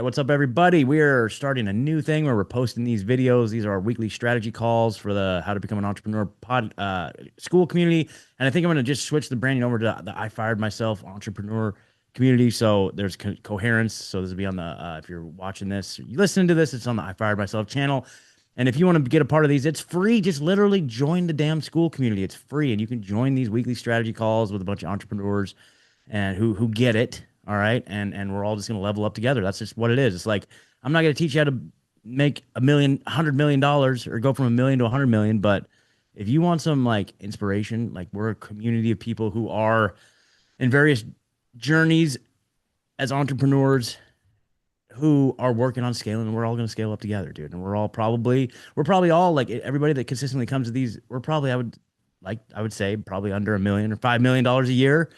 What's up, everybody? We're starting a new thing where we're posting these videos. These are our weekly strategy calls for the How to Become an Entrepreneur school community. And I think I'm going to just switch the branding over to the I Fired Myself Entrepreneur community. So there's coherence. So this will be on the, if you're watching this, you listening to this, it's on the I Fired Myself channel. And if you want to get a part of these, it's free. Just literally join the damn school community. It's free. And you can join these weekly strategy calls with a bunch of entrepreneurs and who get it. All right. And we're all just gonna level up together. That's just what it is. It's like I'm not gonna teach you how to make $100 million or go from 1 million to 100 million. But if you want some like inspiration, like we're a community of people who are in various journeys as entrepreneurs who are working on scaling, and we're all gonna scale up together, dude. And we're probably all like everybody that consistently comes to these, we're probably I would say probably under $1 million or $5 million a year,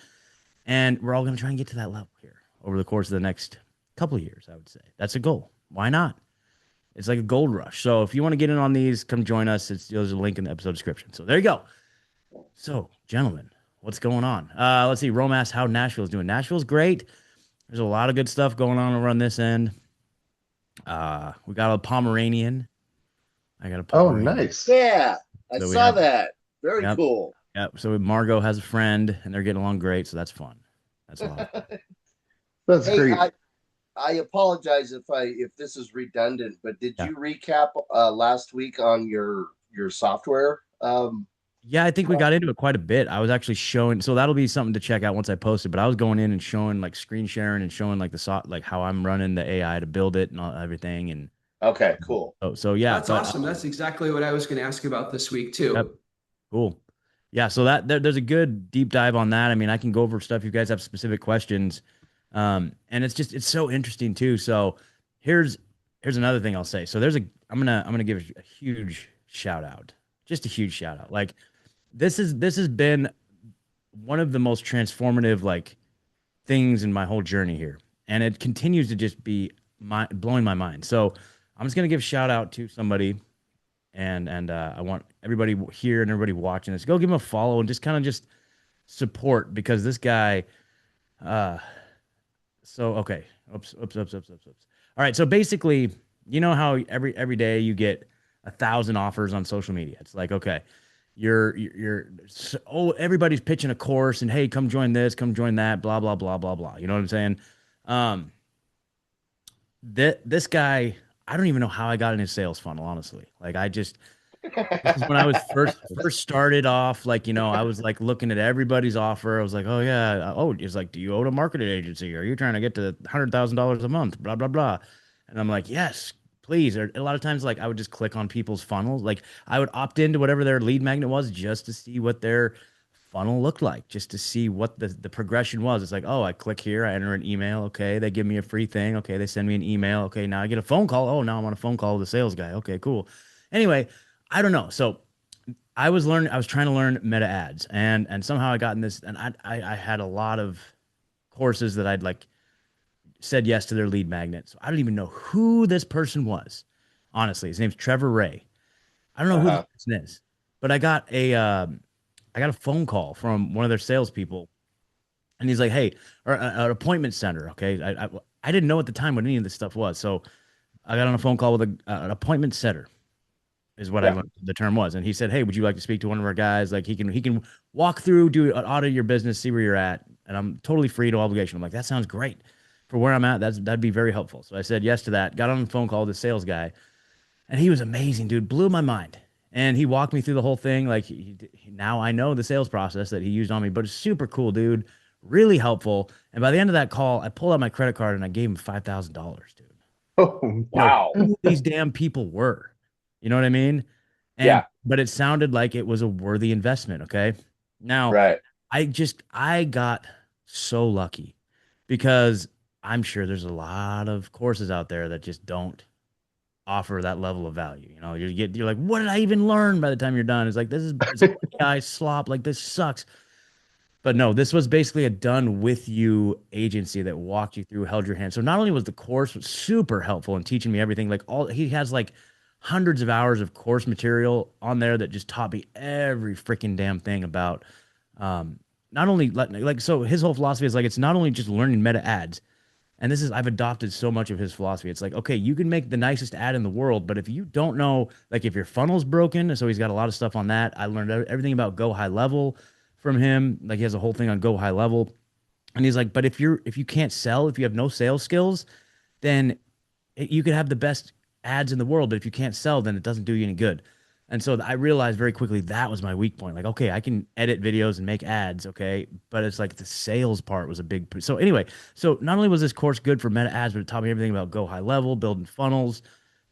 and we're all going to try and get to that level here over the course of the next couple of years, I would say. That's a goal. Why not? It's like a gold rush. So if you want to get in on these, come join us. There's a link in the episode description. So there you go. So, gentlemen, what's going on? Let's see. Rome asked how Nashville's doing. Nashville's great. There's a lot of good stuff going on over on this end. We got a Pomeranian. I got a Oh, Pomeranian. nice. Yeah, I So we saw have, that. Very yep, cool. yep. So Margot has a friend, and they're getting along great. So that's fun. That's a lot of fun. That's Hey, great. I apologize if this is redundant, but did Yeah. you recap last week on your software? Yeah, I think we got into it quite a bit. I was actually showing, so that'll be something to check out once I post it. But I was going in and showing like screen sharing and showing like like how I'm running the AI to build it and everything. And Okay, cool. so yeah, That's but awesome. That's exactly what I was going to ask about this week yep, too. cool. Yeah, so there's a good deep dive on that. I mean, I can go over stuff if you guys have specific questions. And it's so interesting too. So here's another thing I'll say. So I'm gonna give a huge shout out, just a huge shout out. Like this has been one of the most transformative like things in my whole journey here, and it continues to just be blowing my mind. So I'm just gonna give a shout out to somebody, and I want everybody here and everybody watching this, go give him a follow and just kind of just support because this guy. Uh, so okay, oops. All right, so basically, you know how every day you get 1,000 offers on social media. It's like okay, oh, everybody's pitching a course and hey, come join this, come join that, blah blah blah blah blah. You know what I'm saying? Um, this guy, I don't even know how I got in his sales funnel, honestly. Like I just this is when I was first started off. Like I was like looking at everybody's offer. I was like, oh yeah, oh, it's like, do you own a marketing agency? Are you trying to get to $100,000 a month? Blah blah blah. And I'm like, yes, please. Or a lot of times, like I would just click on people's funnels. Like I would opt into whatever their lead magnet was just to see what their funnel looked like, just to see what the progression was. It's like, oh, I click here, I enter an email. Okay, they give me a free thing. Okay, they send me an email. Okay, now I get a phone call. Oh, now I'm on a phone call with a sales guy. Okay, cool. Anyway, I don't know. So I was trying to learn meta ads, and somehow I got in this, and I had a lot of courses that I'd like said yes to their lead magnet. So I don't even know who this person was. Honestly, his name's Trevor Ray. I don't know who this Uh-huh. person is, but I got a phone call from one of their salespeople, and he's like, "Hey, or an appointment center." Okay, I didn't know at the time what any of this stuff was, so I got on a phone call with an appointment setter, is what Yeah. the term was, and he said, "Hey, would you like to speak to one of our guys? Like he can walk through, do an audit of your business, see where you're at, and I'm totally free, no obligation." I'm like, "That sounds great for where I'm at. That'd be very helpful." So I said yes to that. Got on the phone call with the sales guy, and he was amazing, dude. Blew my mind. And he walked me through the whole thing. Like now I know the sales process that he used on me, but it's super cool, dude. Really helpful. And by the end of that call, I pulled out my credit card and I gave him $5,000, dude. Oh, Wow. Who these damn people were. You know what I mean? And Yeah. but it sounded like it was a worthy investment. Okay. Now Right. I got so lucky because I'm sure there's a lot of courses out there that just don't offer that level of value. You're like, what did I even learn by the time you're done? It's like it's AI slop, like this sucks. But no, this was basically a done with you agency that walked you through, held your hand. So not only was the course super helpful in teaching me everything, like he has like hundreds of hours of course material on there that just taught me every freaking damn thing about not only like so his whole philosophy is like it's not only just learning meta ads And I've adopted so much of his philosophy. It's like, okay, you can make the nicest ad in the world, but if you don't know, like if your funnel's broken, so he's got a lot of stuff on that. I learned everything about Go High Level from him. Like he has a whole thing on Go High Level. And he's like, but if you can't sell, if you have no sales skills, then you could have the best ads in the world, but if you can't sell, then it doesn't do you any good. And so I realized very quickly that was my weak point. Like, okay, I can edit videos and make ads, okay, but it's like the sales part was a big. So anyway, so not only was this course good for meta ads, but it taught me everything about Go High Level, building funnels,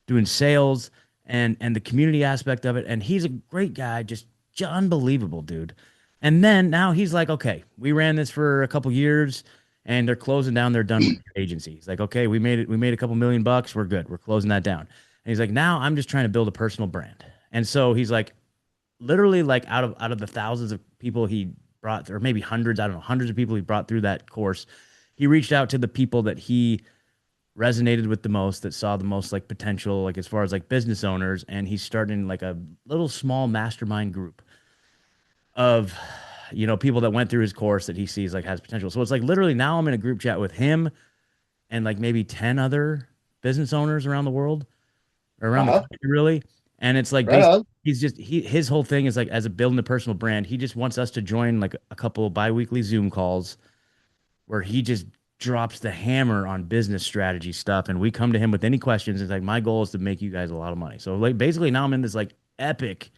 doing sales, and the community aspect of it. And he's a great guy, just unbelievable, dude. And then now he's like, okay, we ran this for a couple years and they're closing down. They're done with the agency. He's like, okay, we made it. We made a couple $1,000,000. We're good. We're closing that down. And he's like, now I'm just trying to build a personal brand. And so he's like, literally, like out of the thousands of people he brought, or maybe hundreds, I don't know, hundreds of people he brought through that course, he reached out to the people that he resonated with the most, that saw the most like potential, like as far as like business owners, and he's starting like a little small mastermind group of people that went through his course that he sees like has potential. So it's like literally now I'm in a group chat with him and like maybe 10 other business owners around the world or around the Uh-huh. country, really. And it's like Right basically on. his whole thing is like, as a building a personal brand, he just wants us to join like a couple of bi-weekly Zoom calls where he just drops the hammer on business strategy stuff, and we come to him with any questions. It's like, my goal is to make you guys a lot of money. So like basically now I'm in this like epic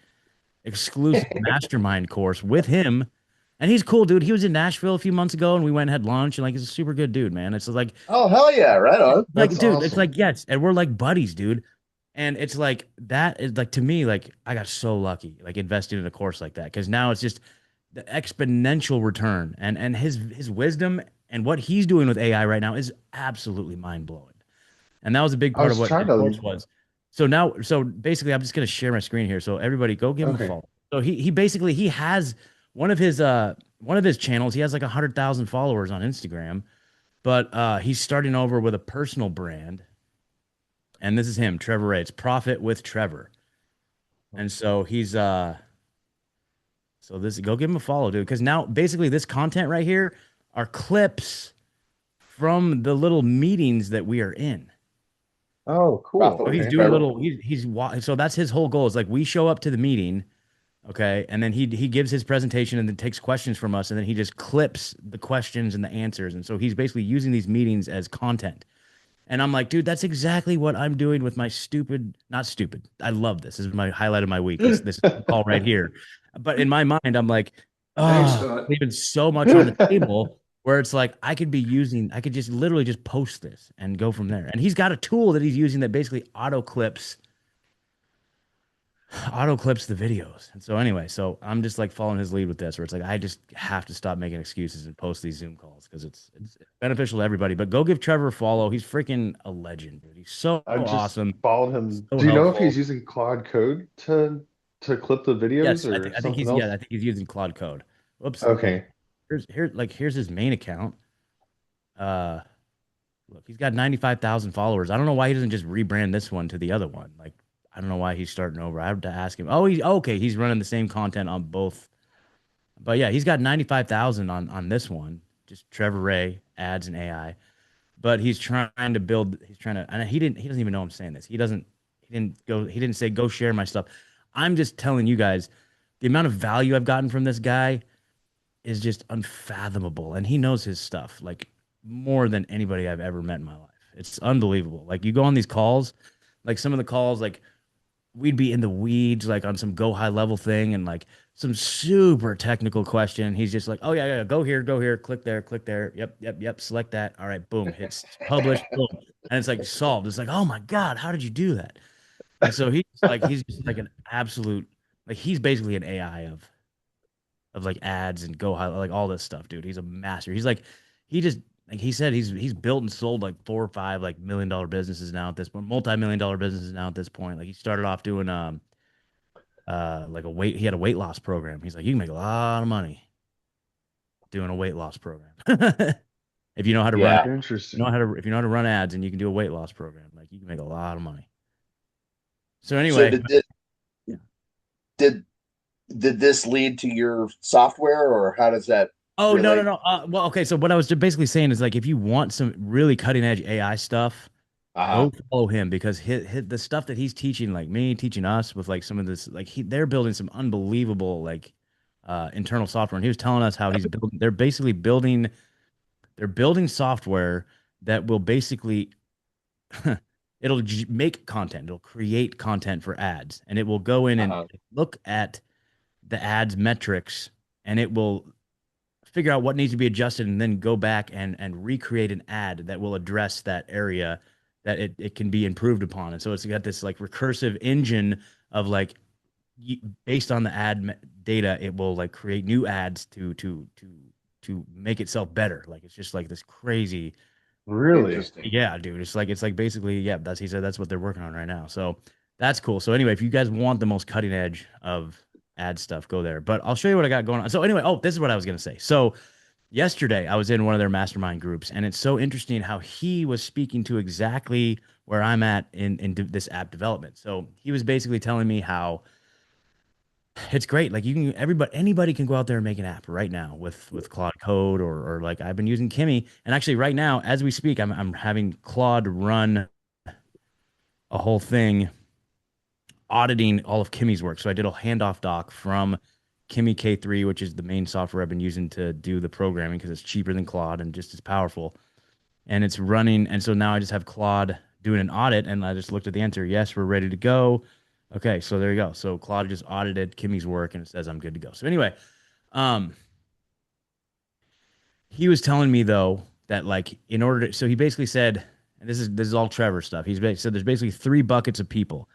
exclusive mastermind course with him. And he's cool, dude. He was in Nashville a few months ago and we went and had lunch, and like he's a super good dude, man. It's like, Oh, hell yeah. Right on. like, That's dude, it's awesome. like, yes, and we're like buddies, dude. And it's like that is like, to me, like I got so lucky, like investing in a course like that, because now it's just the exponential return, and his wisdom and what he's doing with AI right now is absolutely mind blowing. And that was a big I part of was what trying his course to. was. So now, so basically, I'm just gonna share my screen here. So everybody, go give him a Okay. follow. So he basically he has one of his channels. He has like 100,000 followers on Instagram, but he's starting over with a personal brand, and this is him, Trevor Ray. It's Profit with Trevor, and so he's so this go give him a follow, dude. Because now basically this content right here are clips from the little meetings that we are in. Oh, cool. Profit So he's with Okay. doing Trevor. little. So that's his whole goal is like we show up to the meeting, okay, and then he gives his presentation and then takes questions from us, and then he just clips the questions and the answers, and so he's basically using these meetings as content. And I'm like, dude, that's exactly what I'm doing with my stupid, not stupid. I love this. This is my highlight of my week. This call right here. But in my mind, I'm like, Thanks, oh, Scott. leaving so much on the table where it's like I could just literally just post this and go from there. And he's got a tool that he's using that basically auto clips the videos. And so anyway, so I'm just like following his lead with this, where it's like I just have to stop making excuses and post these Zoom calls because it's beneficial to everybody. But go give Trevor a follow. He's freaking a legend, dude. He's so I just awesome, followed him. so Do you know if he's helpful. using Claude Code to clip the videos Yes, or I think something else? I think he's using Claude Code. Whoops. Okay. Here's his main account. Uh Look, he's got 95,000 followers. I don't know why he doesn't just rebrand this one to the other one. Like, I don't know why he's starting over. I have to ask him. Oh, he's okay. He's running the same content on both. But yeah, he's got 95,000 on this one. Just Trevor Ray ads and AI. But he's trying to build. He's trying to. And he didn't. He doesn't even know I'm saying this. He doesn't. He didn't go. He didn't say go share my stuff. I'm just telling you guys the amount of value I've gotten from this guy is just unfathomable. And he knows his stuff like more than anybody I've ever met in my life. It's unbelievable. Like you go on these calls, like some of the calls, like we'd be in the weeds, like on some go high level thing, and like some super technical question. He's just like, oh yeah, go here, click there. Yep. Select that. All right, boom, hits publish, boom. And it's like solved. It's like, oh my God, how did you do that? And so he's just like an absolute, like he's basically an AI of like ads and go high, like all this stuff, dude. He's a master. He's like, he just like he said, he's built and sold like 4 or 5 like $1 million businesses now at this point, multi-million-dollar businesses now at this point. Like he started off doing like he had a weight loss program. He's like, you can make a lot of money doing a weight loss program. If you know how to run Yeah. Interesting. if you know how to run ads and you can do a weight loss program, like you can make a lot of money. So So anyway, yeah. did did this lead to your software, or how does that Oh, no, no, really. no. Well, okay. So what I was basically saying is like, if you want some really cutting edge AI stuff, Uh-huh. go follow him because the stuff that he's teaching, like me teaching us with like some of this, like they're building some unbelievable like internal software. And he was telling us how he's building. They're building software that will basically make content. It'll create content for ads, and it will go in and Uh-huh. look at the ads metrics, and it will figure out what needs to be adjusted and then go back and recreate an ad that will address that area that it can be improved upon. And so it's got this like recursive engine of like based on the data, it will like create new ads to make itself better. Like it's just like this crazy. Really? Interesting. Yeah, dude. It's like basically, yeah, he said that's what they're working on right now. So that's cool. So anyway, if you guys want the most cutting edge of ad stuff, go there. But I'll show you what I got going on. So anyway, oh, this is what I was gonna say. So yesterday I was in one of their mastermind groups, and it's so interesting how he was speaking to exactly where I'm at in this app development. So he was basically telling me how it's great. Like you can anybody can go out there and make an app right now with Claude Code or like I've been using Kimmy. And actually right now, as we speak, I'm having Claude run a whole thing auditing all of Kimmy's work. So I did a handoff doc from Kimmy K3, which is the main software I've been using to do the programming because it's cheaper than Claude and just as powerful. And it's running. And so now I just have Claude doing an audit, and I just looked at the answer. Yes, we're ready to go. Okay, so there you go. So Claude just audited Kimmy's work, and it says I'm good to go. So anyway, um, he was telling me though that like in order to, so he basically said, and this is all Trevor stuff. He's basically said there's basically three buckets of people,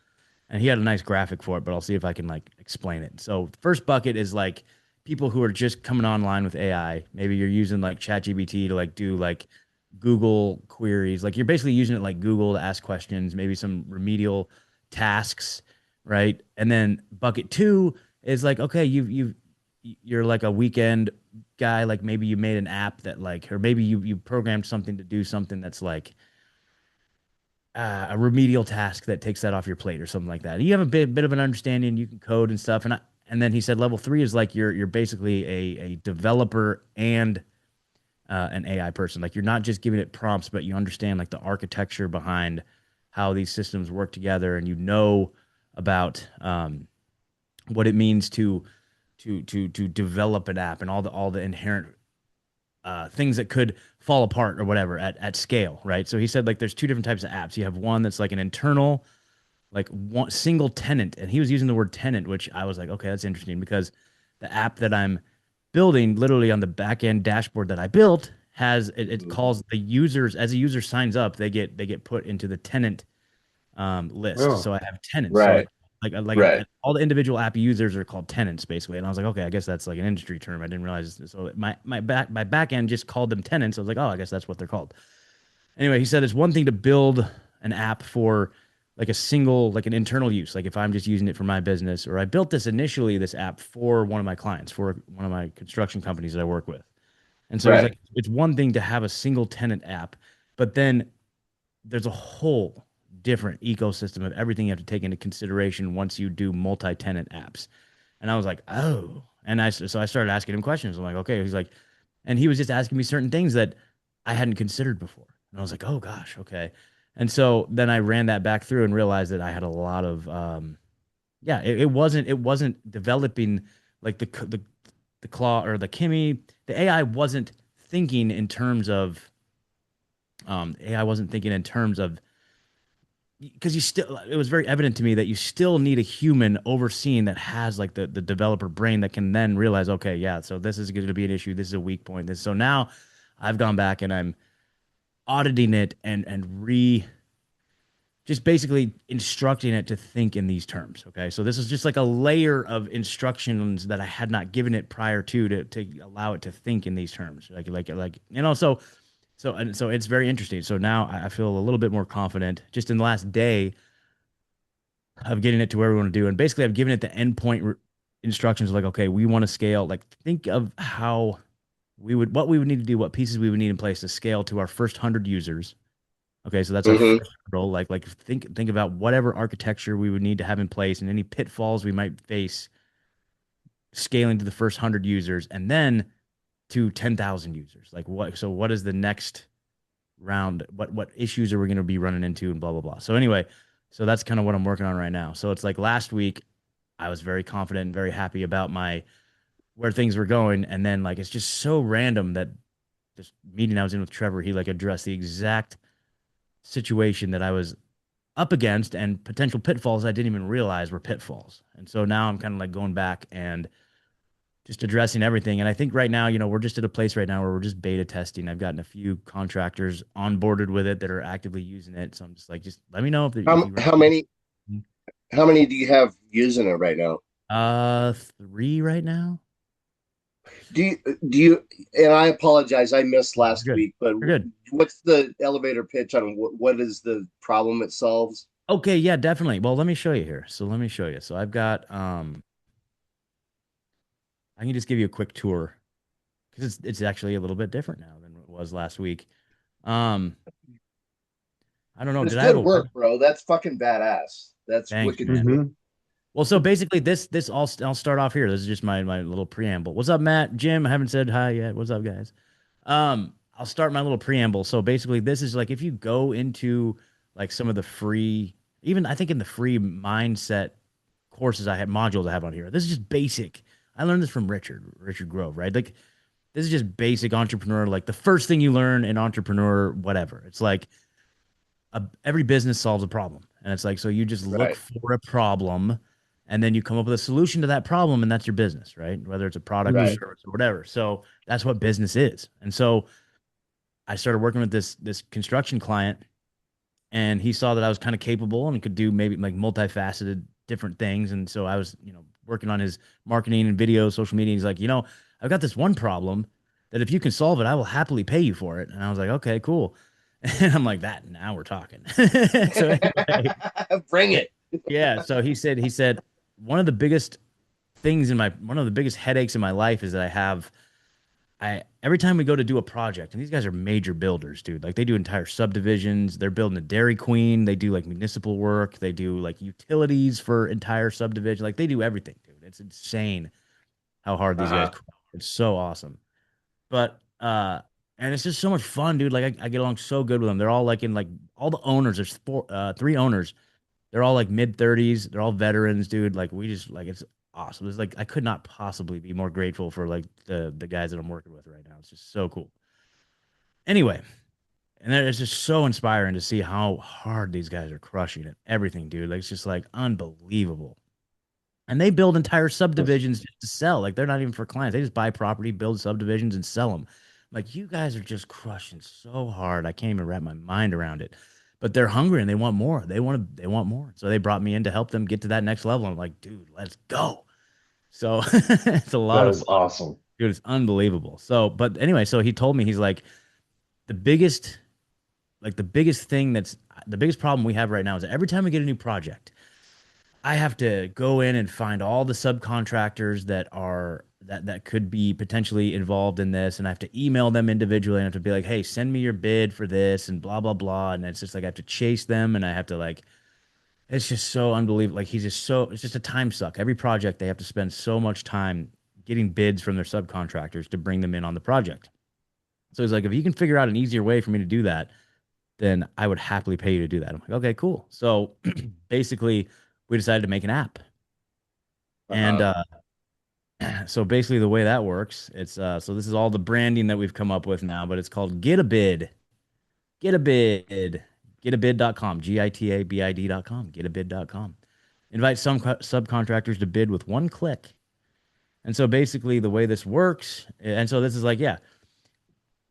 and he had a nice graphic for it, but I'll see if I can like explain it. So the first bucket is like people who are just coming online with AI. Maybe you're using like ChatGPT to like do like Google queries. Like you're basically using it like Google to ask questions, maybe some remedial tasks, right? And then bucket two is like, okay, you're like a weekend guy, like maybe you made an app that like, or maybe you programmed something to do something that's like a remedial task that takes that off your plate or something like that. You have a bit of an understanding, you can code and stuff. And then he said level three is like you're basically a developer and an AI person. Like you're not just giving it prompts, but you understand like the architecture behind how these systems work together, and you know about what it means to develop an app and all the inherent things that could fall apart or whatever at scale, right? So he said like there's two different types of apps. You have one that's like an internal, like one single tenant, and he was using the word tenant, which I was like, okay, that's interesting because the app that I'm building, literally on the back end dashboard that I built, has it Mhm. calls the users as a user signs up, they get put into the tenant list. Oh, So I have tenants. So right, like right. all the individual app users are called tenants basically. And I was like, okay, I guess that's like an industry term. I didn't realize. So my back end just called them tenants. I was like, oh, I guess that's what they're called. Anyway, he said it's one thing to build an app for like a single, like an internal use. Like if I'm just using it for my business, or I built this app for one of my clients, for one of my construction companies that I work with. And so he's Right. like, it's one thing to have a single tenant app, but then there's a whole different ecosystem of everything you have to take into consideration once you do multi-tenant apps. And I was like, oh. And so I started asking him questions. I'm like, okay. He's like, and he was just asking me certain things that I hadn't considered before. And I was like, oh gosh, okay. And so then I ran that back through and realized that I had a lot of yeah, it wasn't developing like the claw or the Kimmy. The AI wasn't thinking in terms of AI wasn't thinking in terms of because you still it was very evident to me that you still need a human overseeing that has like the developer brain that can then realize, okay, yeah, so this is going to be an issue, this is a weak point, this. So now I've gone back and I'm auditing it and just basically instructing it to think in these terms. Okay. So this is just like a layer of instructions that I had not given it prior to allow it to think in these terms. So it's very interesting. So now I feel a little bit more confident just in the last day of getting it to where we want to do. And basically I've given it the instructions like, okay, we want to scale, like think of how what we would need to do, what pieces we would need in place to scale to our first 100 users. Okay, so that's our Hmm. first hurdle. Like think about whatever architecture we would need to have in place and any pitfalls we might face scaling to the first 100 users, and then to 10,000 users. Like what? So what is the next round? What issues are we going to be running into and blah blah blah. So anyway, so that's kind of what I'm working on right now. So it's like last week I was very confident and very happy about my where things were going, and then like it's just so random that this meeting I was in with Trevor, he like addressed the exact situation that I was up against and potential pitfalls I didn't even realize were pitfalls. And so now I'm kind of like going back and just addressing everything. And I think right now, we're just at a place right now where we're just beta testing. I've gotten a few contractors onboarded with it that are actively using it. So I'm just like, just let me know if How you how many how many do you have using it right now? 3 right now. Do you and I apologize, I missed last You're good. week, but You're good. what's the elevator pitch on what is the problem it solves? Okay, yeah, definitely. Well, let me show you here. So let me show you. So I've got I can just give you a quick tour because it's actually a little bit different now than it was last week. Um, I don't know. It's Did I have good a work, bro. That's fucking badass. That's Thanks, wicked man. cool. Mhm. Well, so basically this I'll start off here. This is just my little preamble. What's up, Matt? Jim, I haven't said hi yet. What's up, guys? I'll start my little preamble. So basically this is like if you go into like some of the free, even I think in the free mindset courses I have modules I have on here. This is just basic. I learned this from Richard Grove, right? Like this is just basic entrepreneur, like the first thing you learn in entrepreneur, whatever. It's like every business solves a problem. And it's like, so you just look Right, for a problem and then you come up with a solution to that problem. And that's your business, right? Whether it's a product or right. service or whatever. So that's what business is. And so I started working with this construction client and he saw that I was kind of capable and could do maybe like multifaceted different things. And so I was, working on his marketing and video, social media. He's like, I've got this one problem that if you can solve it, I will happily pay you for it. And I was like, okay, cool. And I'm like, that now we're talking. So anyway, Bring it. yeah. So he said one of the biggest headaches in my life is that I every time we go to do a project, and these guys are major builders, dude. Like they do entire subdivisions. They're building a Dairy Queen. They do like municipal work. They do like utilities for entire subdivision. Like they do everything, dude. It's insane how hard these guys. Uh-huh. Crack. It's so awesome. But and it's just so much fun, dude. Like I get along so good with them. They're all like in like all the owners. There's three owners. They're all like mid 30s. They're all veterans, dude. Like we just like it's awesome. It's like I could not possibly be more grateful for like the guys that I'm working with right now. It's just so cool. Anyway, and then it's just so inspiring to see how hard these guys are crushing it. Everything, dude. Like it's just like unbelievable. And they build entire That's subdivisions just to sell. Like they're not even for clients. They just buy property, build subdivisions, and sell them. Like you guys are just crushing so hard. I can't even wrap my mind around it. But they're hungry and they want more. They want more. So they brought me in to help them get to that next level. I'm like, dude, let's go. So it's a lot that of is fun. awesome. Dude, it's unbelievable. So, but anyway, so he told me he's like the biggest, like the biggest problem we have right now is that every time we get a new project, I have to go in and find all the subcontractors that could be potentially involved in this, and I have to email them individually and I have to be like, hey, send me your bid for this and blah blah blah. And it's just like I have to chase them and I have to like it's just so unbelievable. Like it's just a time suck. Every project they have to spend so much time getting bids from their subcontractors to bring them in on the project. So he's like, if you can figure out an easier way for me to do that, then I would happily pay you to do that. I'm like, okay, cool. So basically, we decided to make an app. And Uh-huh. so basically, the way that works, it's so this is all the branding that we've come up with now, but it's called Get a Bid. Get a Bid. Getabid.com. Gitabid.com. Getabid.com. Invite some subcontractors to bid with one click. And so basically, the way this works, and so this is like, yeah,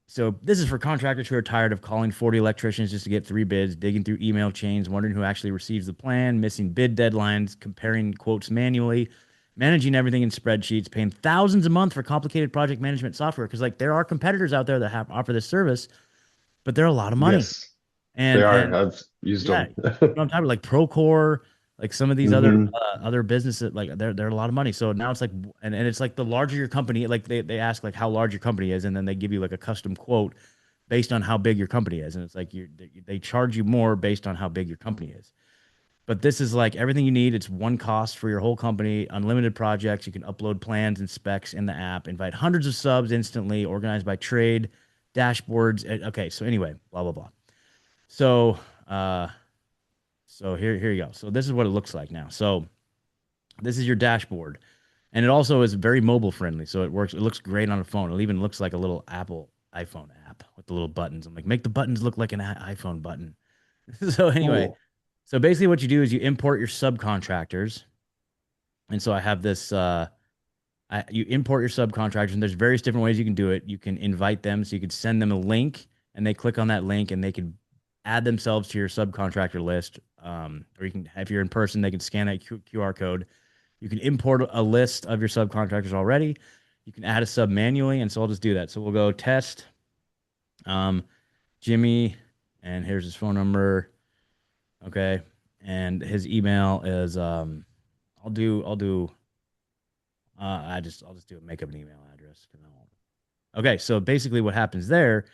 so this is for contractors who are tired of calling 40 electricians just to get 3 bids, digging through email chains, wondering who actually receives the plan, missing bid deadlines, comparing quotes manually, managing everything in spreadsheets, paying thousands a month for complicated project management software. Because like there are competitors out there that have offer this service, but they're a lot of money. Yes, they are. And I've used yeah, them. you know what I'm talking about, like Procore, like some of these Hmm. other businesses, like they're a lot of money. So now it's like, and it's like the larger your company, like they ask like how large your company is, and then they give you like a custom quote based on how big your company is, and it's like they charge you more based on how big your company is. But this is like everything you need. It's one cost for your whole company, unlimited projects. You can upload plans and specs in the app, invite hundreds of subs instantly, organized by trade, dashboards. Okay, so anyway, blah blah blah. So uh so here you go. So this is what it looks like now. So this is your dashboard. And it also is very mobile friendly. So it looks great on a phone. It even looks like a little Apple iPhone app with the little buttons. I'm like, make the buttons look like an iPhone button. So anyway, Cool. so basically what you do is you import your subcontractors. And so I have this you import your subcontractors, and there's various different ways you can do it. You can invite them, so you could send them a link, and they click on that link, and they can add themselves to your subcontractor list. Or you can, if you're in person, they can scan that QR code. You can import a list of your subcontractors already. You can add a sub manually, and so I'll just do that. So we'll go test um, Jimmy, and here's his phone number. Okay, and his email is I'll do I'll just do it. Make up an email address. Okay, so basically what happens there,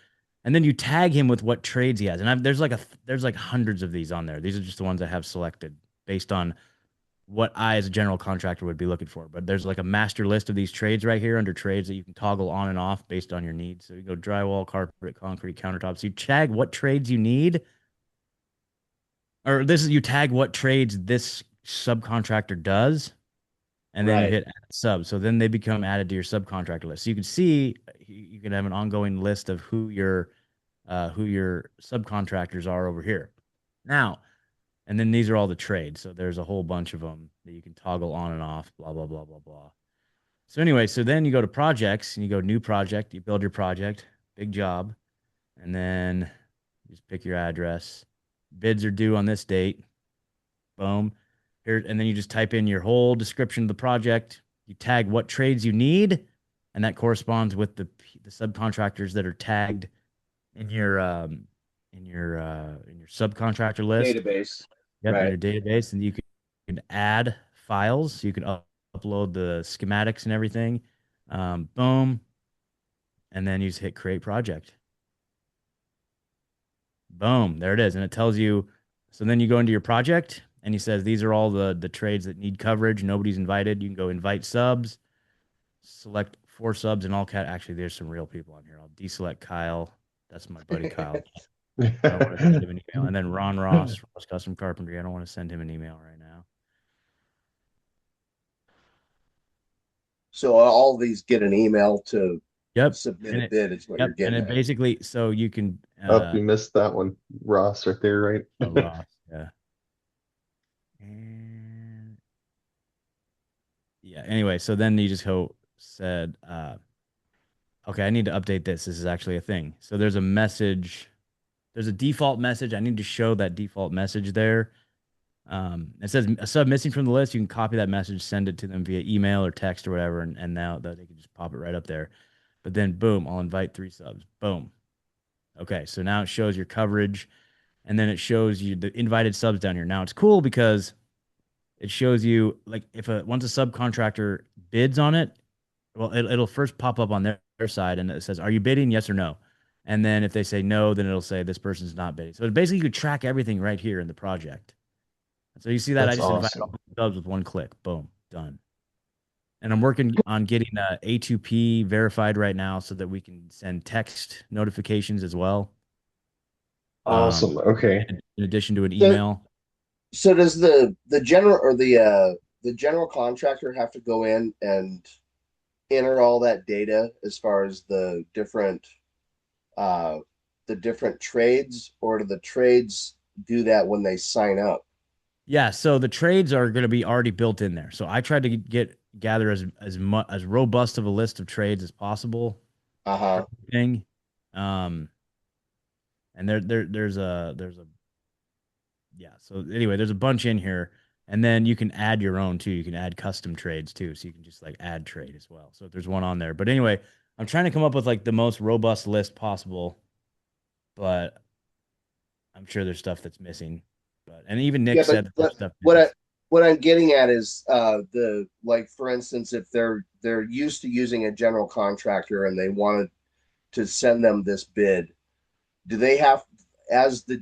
and then you tag him with what trades he has, and there's like hundreds of these on there. These are just the ones I have selected based on what I as a general contractor would be looking for. But there's like a master list of these trades right here under trades that you can toggle on and off based on your needs. So you go drywall, carpet, concrete, countertops. You tag what trades you need, or this is you tag what trades this subcontractor does, and then you Right. hit add sub. So then they become added to your subcontractor list. So you can see you can have an ongoing list of who your subcontractors are over here. Now, and then these are all the trades. So there's a whole bunch of them that you can toggle on and off, blah, blah, blah, blah, blah. So anyway, so then you go to projects and you go new project, you build your project, big job, and then you just pick your address. Bids are due on this date. Boom. Here, and then you just type in your whole description of the project. You tag what trades you need, and that corresponds with the subcontractors that are tagged in your in your subcontractor list. Database. Yep, in Right. your database, and you can add files. You can upload the schematics and everything. Boom, and then you just hit create project. Boom, there it is, and it tells you. So then you go into your project, and he says these are all the trades that need coverage. Nobody's invited. You can go invite subs. Select 4 subs in all cat. Actually, there's some real people on here. I'll deselect Kyle. That's my buddy Kyle. I don't want to send him an email. And then Ross Custom Carpentry. I don't want to send him an email right now. So all these get an email to Yep. submit And a it bid is what you're yep. And getting it at. basically so you can Oh, you missed that one. Ross right there, right? Ross, yeah. And yeah, anyway, so then you just go said okay, I need to update this. This is actually a thing. So there's a message, there's a default message. I need to show that default message there. It says a sub missing from the list. You can copy that message, send it to them via email or text or whatever, and now that they can just pop it right up there. But then boom, I'll invite 3 subs. Boom. Okay, so now it shows your coverage, and then it shows you the invited subs down here. Now it's cool because it shows you like if once a subcontractor bids on it, well, it'll first pop up on their side and it says, "Are you bidding? Yes or no?" And then if they say no, then it'll say this person's not bidding. So basically, you could track everything right here in the project. So you see that I That's just invited all awesome. the subs with one click. Boom, done. And I'm working on getting A2P verified right now so that we can send text notifications as well. Awesome. Okay. In addition to an So, email. so does the general or the general contractor have to go in and enter all that data as far as uh the different trades, or do the trades do that when they sign up? Yeah, so the trades are going to be already built in there. So I tried to gather as much as robust of a list of trades as possible for Uh-huh. everything. Um, and there's a yeah. So anyway, there's a bunch in here, and then you can add your own too. You can add custom trades too, so you can just like add trade as well. So if there's one on there, but anyway, I'm trying to come up with like the most robust list possible, but I'm sure there's stuff that's missing. But and even Nick Yeah, said that there's stuff what missing. what I'm getting at is the like, for instance, if they're used to using a general contractor and they wanted to send them this bid, do they have, as the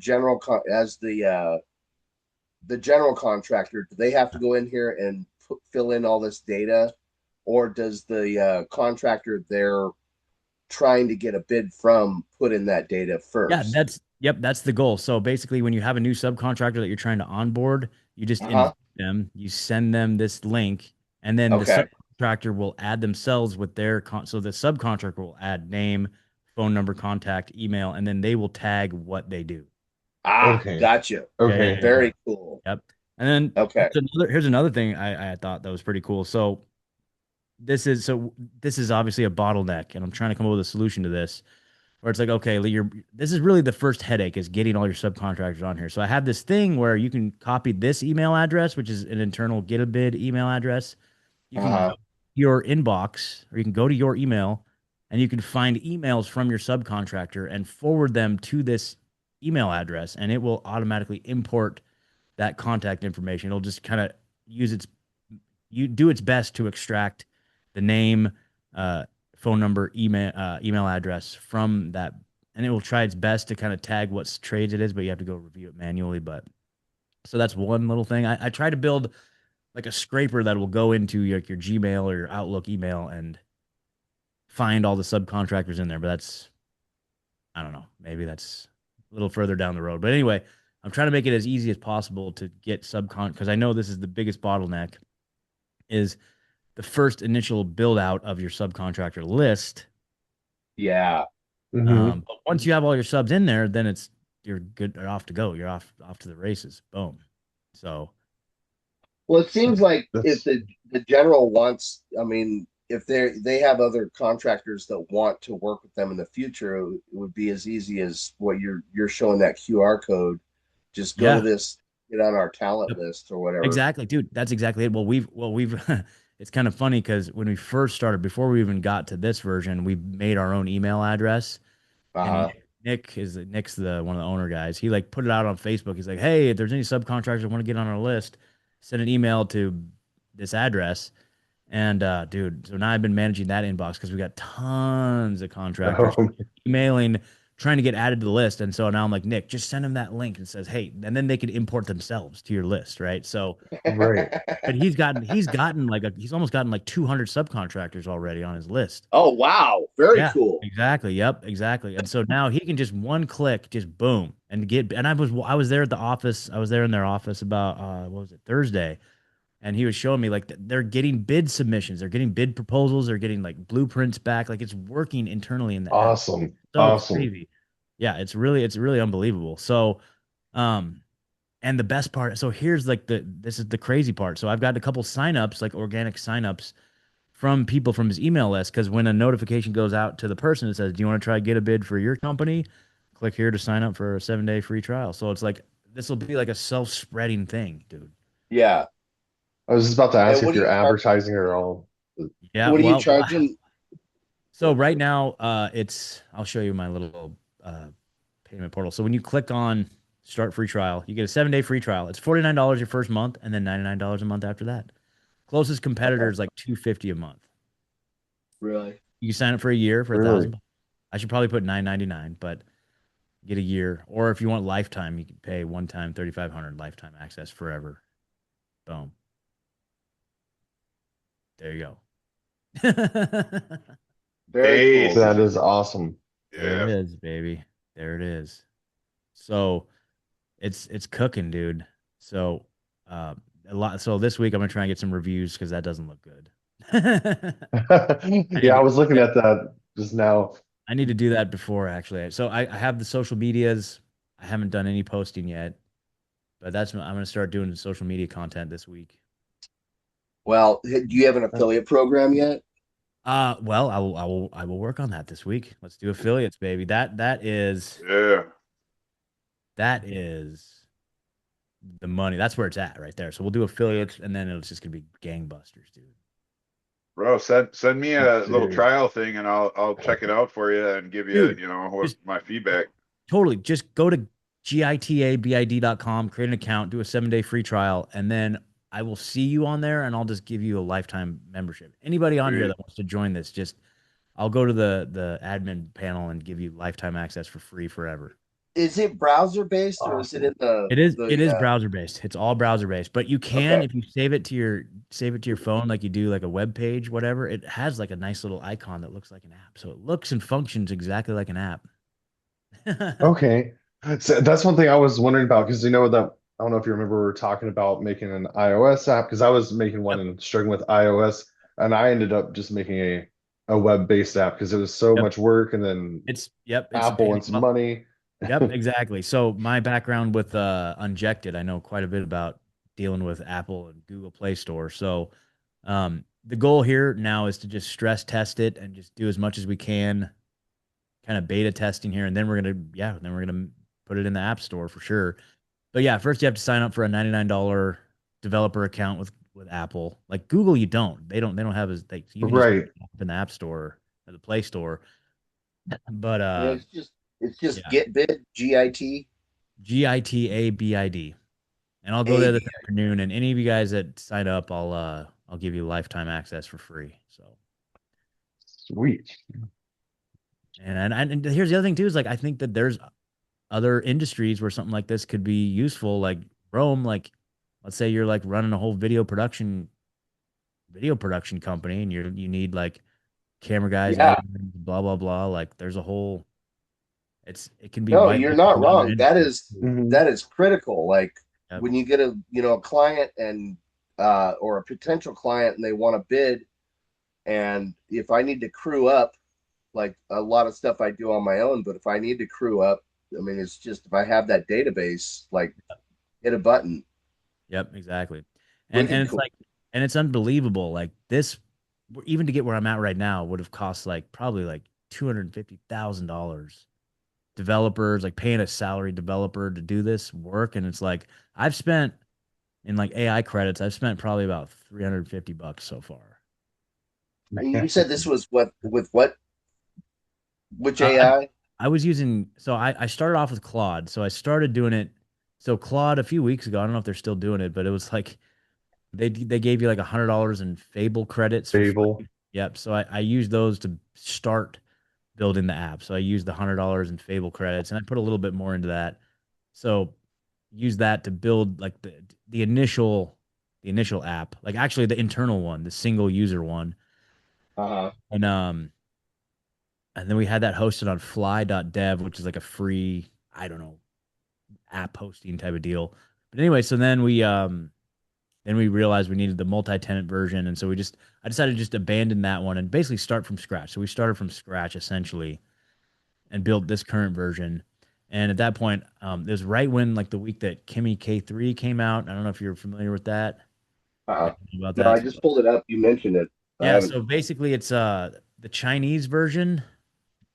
the general contractor, do they have to go in here and fill in all this data, or does the contractor they're trying to get a bid from put in that data Yeah, first? that's the goal. So basically, when you have a new subcontractor that you're trying to onboard, you just Uh-huh. invite them, you send them this link, and then the Okay. subcontractor will add themselves with their so the subcontractor will add name, phone number, contact, email, and then they will tag what they do. Ah, Okay. gotcha. Okay. Very cool. Yep. And then Okay. here's another thing I thought that was pretty cool. This is obviously a bottleneck, and I'm trying to come up with a solution to this. Where it's like, okay, this is really the first headache is getting all your subcontractors on here. So I have this thing where you can copy this email address, which is an internal get a bid email address. You can go Uh-huh. to your inbox, or you can go to your email, and you can find emails from your subcontractor and forward them to this email address, and it will automatically import that contact information. It'll just kind of use do its best to extract the name, uh, phone number, email address from that, and it will try its best to kind of tag what trades it is, but you have to go review it manually. But so that's one little thing. I try to build like a scraper that will go into your Gmail or your Outlook email and find all the subcontractors in there. But that's I don't know, maybe that's a little further down the road. But anyway, I'm trying to make it as easy as possible to get subcon because I know this is the biggest bottleneck is the first initial build out of your subcontractor list. Yeah. Hmm. But once you have all your subs in there, then you're good, you're off to go. You're off to the races. Boom. So Well, it seems like if That's the general wants, I mean, if they have other contractors that want to work with them in the future, it would be as easy as what you're showing that QR code. Just go to yeah, this, get on our talent yep, list or whatever. exactly, dude. That's exactly it. We've it's kind of funny because when we first started, before we even got to this version, we made our own email address. And Uh-huh. Nick's the one of the owner guys. He like put it out on Facebook. He's like, hey, if there's any subcontractors that want to get on our list, send an email to this address. And dude, so now I've been managing that inbox because we got tons of contractors oh, emailing, trying to get added to the list. And so now I'm like, Nick, just send them that link and says, hey, and then they can import themselves to your list, right? So, right. but he's almost gotten like 200 subcontractors already on his list. Oh, wow. Very Yeah, cool. exactly. Yep, exactly. And so now he can just one click, just boom, and get. And I was there at the office. I was there in their office about what was it, Thursday, and he was showing me like they're getting bid submissions, they're getting bid proposals, they're getting like blueprints back, like it's working internally in the app. Awesome. So Awesome. crazy. Yeah, it's really unbelievable. So, um, and the best part. So here's like this is the crazy part. So I've got a couple signups, like organic signups from people from his email list because when a notification goes out to the person that says, "Do you want to try get a bid for your company?" Click here to sign up for a 7-day free trial. So it's like this will be like a self-spreading thing, dude. Yeah. I was just about to And ask if you're advertising or all. Yeah, what are you well, charging? so right now, I'll show you my little payment portal. So when you click on start free trial, you get a 7-day free trial. It's $49 your first month, and then $99 a month after that. Closest competitor Okay. is like $250 a month. Really? You can sign up for a year for a Really? thousand. I should probably put $9.99, but get a year. Or if you want lifetime, you can pay one time 3,500 lifetime access forever. Boom. There you go. Very Hey, cool, That man. is awesome. There it yeah. is, baby. There it is. So it's cooking, dude. So a lot. So this week I'm gonna try and get some reviews because that doesn't look good. I need Yeah, I to was looking at that just now. I need to do that before actually. So I have the social medias. I haven't done any posting yet, but I'm gonna start doing social media content this week. Well, do you have an affiliate program yet? Well, I will work on that this week. Let's do affiliates, baby. Yeah. That is the money. That's where it's at right there. So we'll do affiliates, and then it's just gonna be gangbusters, dude. Bro, send me a little Dude. trial thing and I'll check it out for you and give you, Dude, what just my feedback. totally. Just go to gitabid.com, create an account, do a 7-day free trial, and then I will see you on there, and I'll just give you a lifetime membership. Anybody on here Sweet. that wants to join I'll go to the admin panel and give you lifetime access for free forever. Is it browser based or is it in the It is browser based. It's all browser based, but you can, okay. if you save it to your phone like you do like a web page, whatever, it has like a nice little icon that looks like an app. So it looks and functions exactly like an app. Okay. So that's one thing I was wondering about because you know that I don't know if you remember we were talking about making an iOS app because I was making one Yep. and struggling with iOS and I ended up just making a web-based app because it was so Yep. much work and then It's a Apple pain in wants the butt. money. Yep, exactly. So my background with Unjected, I know quite a bit about dealing with Apple and Google Play Store. So the goal here now is to just stress test it and just do as much as we can, kind of beta testing here, and then we're gonna put it in the App Store for sure. But yeah, first you have to sign up for a $99 developer account with Apple. Like Google, you don't. They don't have as like you can just Right. in the App Store or the Play Store. But And it's just yeah, Gitbid, GIT, GITABID. And I'll go there this afternoon. And any of you guys that sign up, I'll give you lifetime access for free. So Sweet. and here's the other thing too is like I think that there's other industries where something like this could be useful. Like Rome, like let's say you're like running a whole video production company, and you need like camera guys, Yeah. editors, blah blah blah. Like there's a whole it can be No, white you're labeled not in other wrong. That industries. is Mhm. that is critical. Like Yep. when you get a client and or a potential client and they want to bid, and if I need to crew up, like a lot of stuff I do on my own, but if I need to crew up, I mean, it's just if I have that database, like hit a button. Yep, exactly. And Wicked it's cool. like and it's unbelievable. Like this even to get where I'm at right now would have cost like probably like $250,000. Developers like paying a salary developer to do this work, and it's like I've spent in like AI credits, I've spent probably about $350 so far. And you said this was what with what? Which Uh, I AI? I was using so I started off with Claude. So I started doing it. So Claude a few weeks ago, I don't know if they're still doing it, but it was like they gave you like $100 in Fable credits for Fable. free. Yep. So I used those to start building the app. So I used the $100 in Fable credits, and I put a little bit more into that. So use that to build like the initial app, like actually the internal one, the single user one, Uh-huh. and then we had that hosted on fly.dev, which is like a free, I don't know, app hosting type of deal. But anyway, so then we realized we needed the multi-tenant version, and so I decided to just abandon that one and basically start from scratch. So we started from scratch essentially and built this current version. And at that point, it was right when like the week that Kimmy K3 came out. I don't know if you're familiar with that. Uh-huh. About No, I that. just pulled it up. You mentioned it. I Yeah, haven't. so basically it's the Chinese version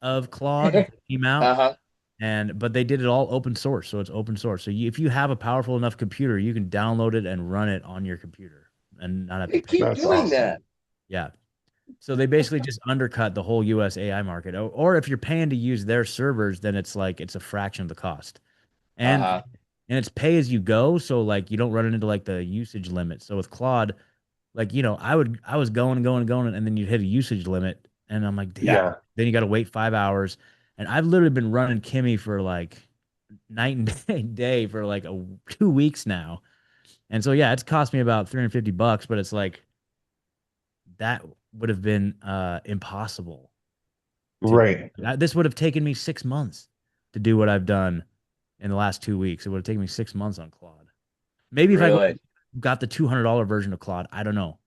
of Claude that came out, Uh-huh. and but they did it all open source, so it's open source. So if you have a powerful enough computer, you can download it and run it on your computer and not have to They pay. keep That's doing that. awesome. Yeah. So they basically just undercut the whole US AI market. Or if you're paying to use their servers, then it's like it's a fraction of the cost. And Uh-huh. and it's pay as you go, so like you don't run into like the usage limit. So with Claude, like I was going and going and going, and then you hit a usage limit, and I'm like, damn. Yeah. Then you got to wait 5 hours, and I've literally been running Kimmy for like night and day for like 2 weeks now, and so yeah, it's cost me about $350, but it's like that would have been impossible to do. Right. This would have taken me 6 months to do what I've done in the last 2 weeks. It would have taken me 6 months on Claude. Maybe if Really? got the $200 version of Claude, I don't know.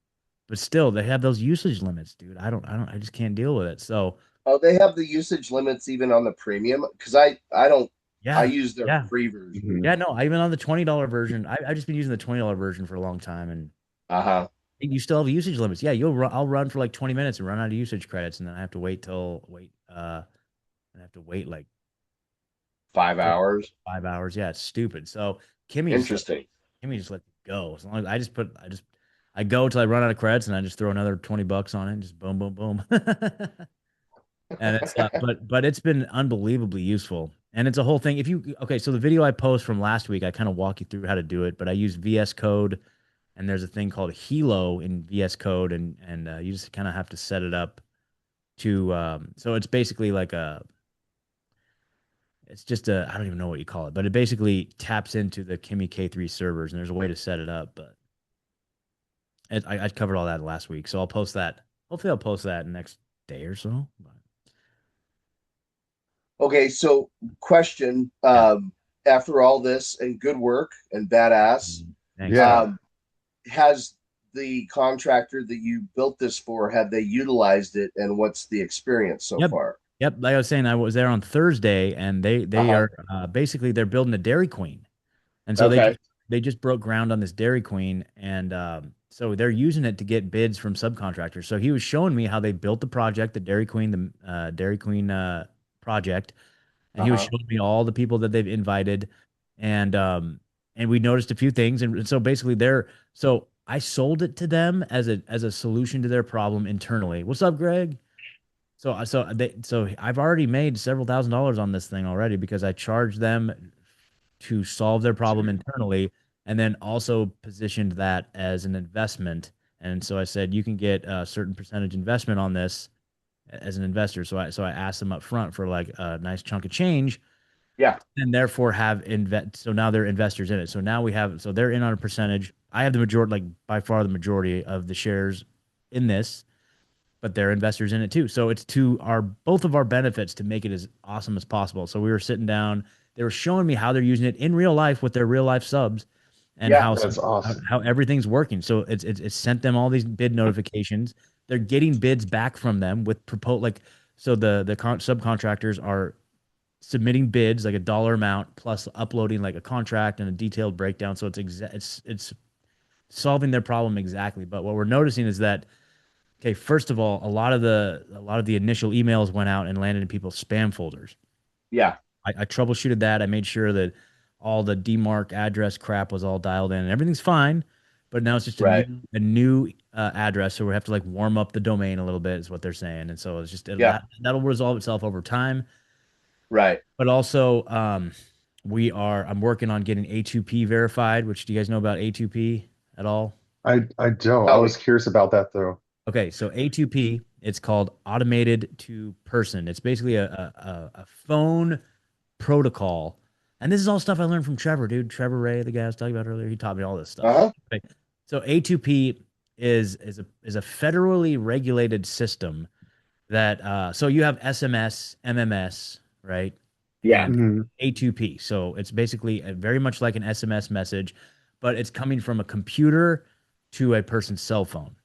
But still, they have those usage limits, dude. I just can't deal with it. So Oh, they have the usage limits even on the premium because I don't I yeah, use their yeah, free version. Mhm. yeah. No, I even on the $20 version, I've just been using the $20 version for a long time, and Uh-huh. you still have usage limits. Yeah, I'll run for like 20 minutes and run out of usage credits, and then I have to I have to wait like 5 hours. 5 hours. Yeah, it's stupid. So Kimmy just Interesting. Kimmy just let it go. As long as I go till I run out of credits, and I just throw another $20 on it, and just boom, boom, boom. And it's but it's been unbelievably useful, and it's a whole thing. If you okay, so the video I post from last week, I kind of walk you through how to do it, but I use VS Code, and there's a thing called Hilo in VS Code, and you just kind of have to set it up to so it's basically like it's just a, I don't even know what you call it, but it basically taps into the Kimi K3 servers, and there's a way to set it up. But I covered all that last week, so I'll post that. Hopefully, I'll post that next day or so. But, Okay, so question, yeah. after all this and good work and badass, Thanks. Yeah. has the contractor that you built this for, have they utilized it, and what's the experience so Yep. far? Yep. Like I was saying, I was there on Thursday, and they Uh-huh. are basically they're building a Dairy Queen, and so Okay. they just broke ground on this Dairy Queen, and so they're using it to get bids from subcontractors. So he was showing me how they built the project, the Dairy Queen, the Dairy Queen project, and he was Uh-huh. showing me all the people that they've invited, and we noticed a few things, and so basically they're so I sold it to them as a solution to their problem internally. What's up, Greg? So I've already made several $1,000s on this thing already because I charged them to solve their problem internally, and then also positioned that as an investment. And so I said you can get a certain percentage investment on this as an investor. So I asked them up front for like a nice chunk of change, Yeah. and therefore have invest. So now they're investors in it. So now we have so they're in on a percentage. I have the majority, like by far the majority of the shares in this, but they're investors in it too. So it's to our both of our benefits to make it as awesome as possible. So we were sitting down, they were showing me how they're using it in real life with their real life subs, and Yeah. That's awesome. how everything's working. So it's sent them all these bid notifications. They're getting bids back from them with propose like so subcontractors are submitting bids like a dollar amount plus uploading like a contract and a detailed breakdown. So it's solving their problem exactly. But what we're noticing is that okay, first of all, a lot of the initial emails went out and landed in people's spam folders. Yeah. I troubleshooted that. I made sure that all the DMARC address crap was all dialed in, and everything's fine. But now it's just Right. a new address, so we have to like warm up the domain a little bit, is what they're saying. And so it's just Yeah. that'll resolve itself over time. Right. But also, I'm working on getting A2P verified. Which do you guys know about A2P at all? I don't. I Oh, was curious about that though. Okay, so A2P, it's called automated to person. It's basically a phone protocol. And this is all stuff I learned from Trevor, dude. Trevor Ray, the guy I was talking about earlier, he taught me all this stuff. uh-huh. Okay. So A2P is a federally regulated system that so you have SMS, MMS, right? Yeah. And Mhm. A2P. So it's basically very much like an SMS message, but it's coming from a computer to a person's cell phone.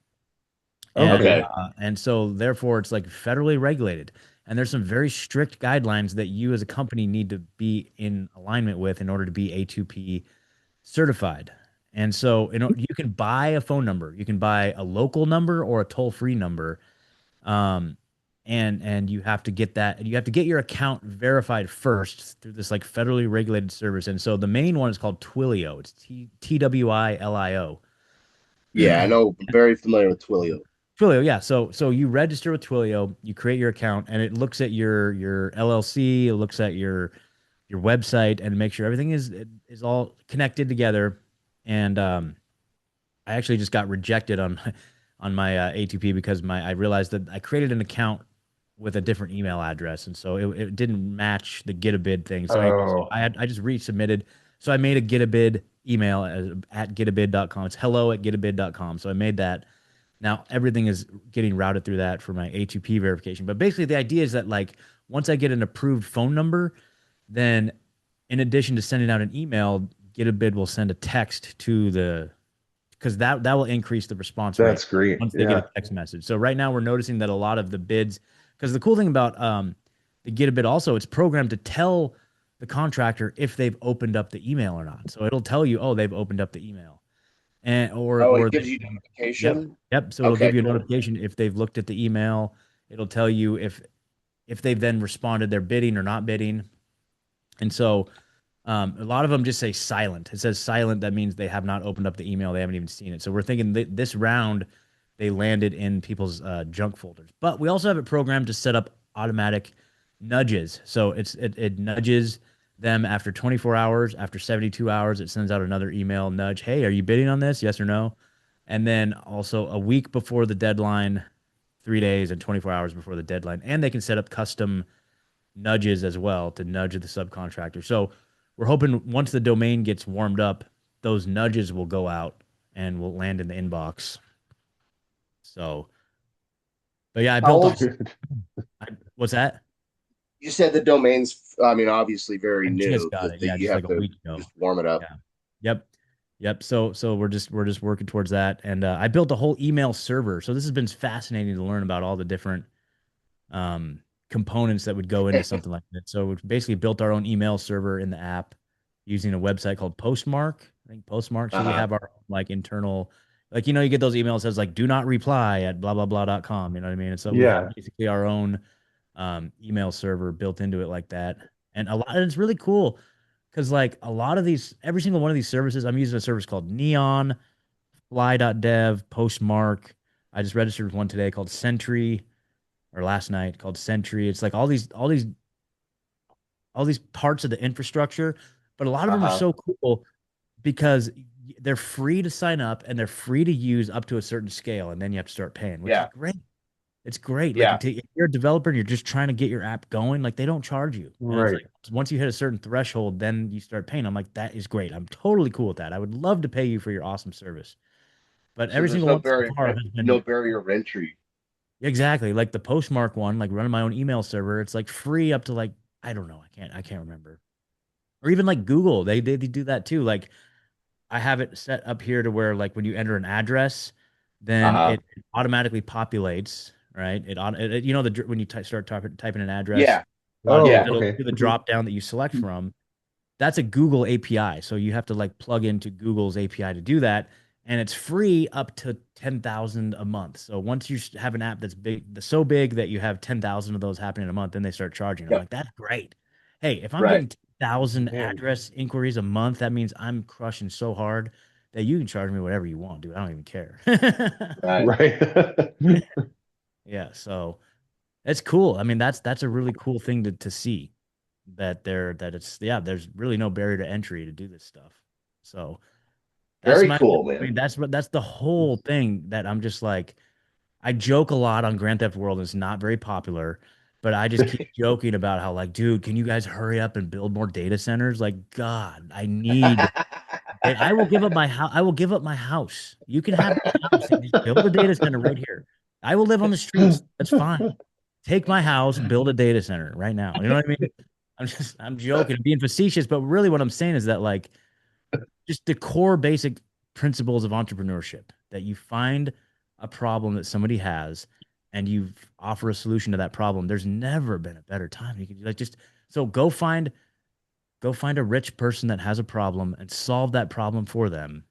Okay. And so therefore it's like federally regulated. And there's some very strict guidelines that you as a company need to be in alignment with in order to be A2P certified. And so you can buy a phone number, you can buy a local number or a toll-free number. Um, and you have to get that, and you have to get your account verified first through this like federally regulated service. And so the main one is called Twilio. It's Twilio. Yeah. I know. Very familiar with Twilio. Twilio, yeah. So you register with Twilio, you create your account, and it looks at your LLC, it looks at your website, and make sure everything is all connected together. And I actually just got rejected on on my A2P because my I realized that I created an account with a different email address, and so it didn't match the get a bid thing. So anyway, so Oh, I just resubmitted. So I made a get a bid email at getabid.com. It's hello at getabid.com. So I made that. Now everything is getting routed through that for my A2P verification. But basically, the idea is that like once I get an approved phone number, then in addition to sending out an email, GetABid will send a text to the because that will increase the response rate that's great. once they get a Yeah. text message. So right now we're noticing that a lot of the bids, because the cool thing about the GetABid also, it's programmed to tell the contractor if they've opened up the email or not. So it'll tell you, oh, they've opened up the email, and Oh, or it they, gives you yep, notification. yep. So it'll give Okay. you a Cool. notification if they've looked at the email. It'll tell you if they've then responded, they're bidding or not bidding. And so a lot of them just say silent. It says silent. That means they have not opened up the email. They haven't even seen it. So we're thinking this round they landed in people's junk folders. But we also have it programmed to set up automatic nudges. So it nudges them after 24 hours, after 72 hours. It sends out another email nudge. Hey, are you bidding on this? Yes or no? And then also a week before the deadline, 3 days and 24 hours before the deadline. And they can set up custom nudges as well to nudge the subcontractor. So we're hoping once the domain gets warmed up, those nudges will go out and will land in the inbox. So, but yeah, I How built old? a. What's that? You said the domain's, I mean, obviously very I just new got that, it. that Yeah, you just like have a to week ago. just warm it up. Yeah. Yep. Yep. So we're just working towards that, and I built a whole email server. So this has been fascinating to learn about all the different um, components that would go into something like that. So we basically built our own email server in the app using a website called Postmark. I think Postmark. So we Uh-huh. have our like internal, like you get those emails that says like do not reply at blah blah blah.com. You know what I mean? And so we have Yeah. basically our own email server built into it like that. And and it's really cool because like a lot of these, every single one of these services, I'm using a service called Neon, Fly.dev, Postmark. I just registered with one today called Sentry, or last night called Sentry. It's like all these parts of the infrastructure, but a lot of them are Uh-huh. so cool because they're free to sign up and they're free to use up to a certain scale, and then you have to start paying, which is Yeah. great. It's great. Like Yeah. if you're a developer and you're just trying to get your app going, like they don't charge you. And it's Right. like once you hit a certain threshold, then you start paying. I'm like, that is great. I'm totally cool with that. I would love to pay you for your awesome service. But So every there's single no one so barrier, far has no been barrier of entry. exactly like the Postmark one, like running my own email server. It's like free up to like, I don't know. I can't remember. Or even like Google, they do that too. Like I have it set up here to where like when you enter an address, then Uh-huh. it automatically populates, right? When you start typing an address, Yeah. a lot of Oh, times Yeah. it'll okay. do the Mhm. drop down that you select from. That's a Google API. So you have to like plug into Google's API to do that. And it's free up to 10,000 a month. So once you have an app that's so big that you have 10,000 of those happening a month, then they start charging. I'm Yep. like, that's great. Hey, if I'm Right. getting 10,000 Man. address inquiries a month, that means I'm crushing so hard that you can charge me whatever you want, dude. I don't even care. Right. Right. Yeah. So it's cool. I mean, that's a really cool thing to see that it's, yeah, there's really no barrier to entry to do this stuff. So Very I cool, mean, man. that's the whole thing that I'm just like, I joke a lot on Grand Theft World. And it's not very popular, but I just keep joking about how like, dude, can you guys hurry up and build more data centers? Like, God, I need. I will give up my house. I will give up my house. You can have my house and just build a data center right here. I will live on the streets. That's fine. Take my house, build a data center right now. You know what I mean? I'm joking, I'm being facetious, but really what I'm saying is that like just the core basic principles of entrepreneurship that you find a problem that somebody has and you offer a solution to that problem. There's never been a better time. You can like just so go find a rich person that has a problem and solve that problem for them.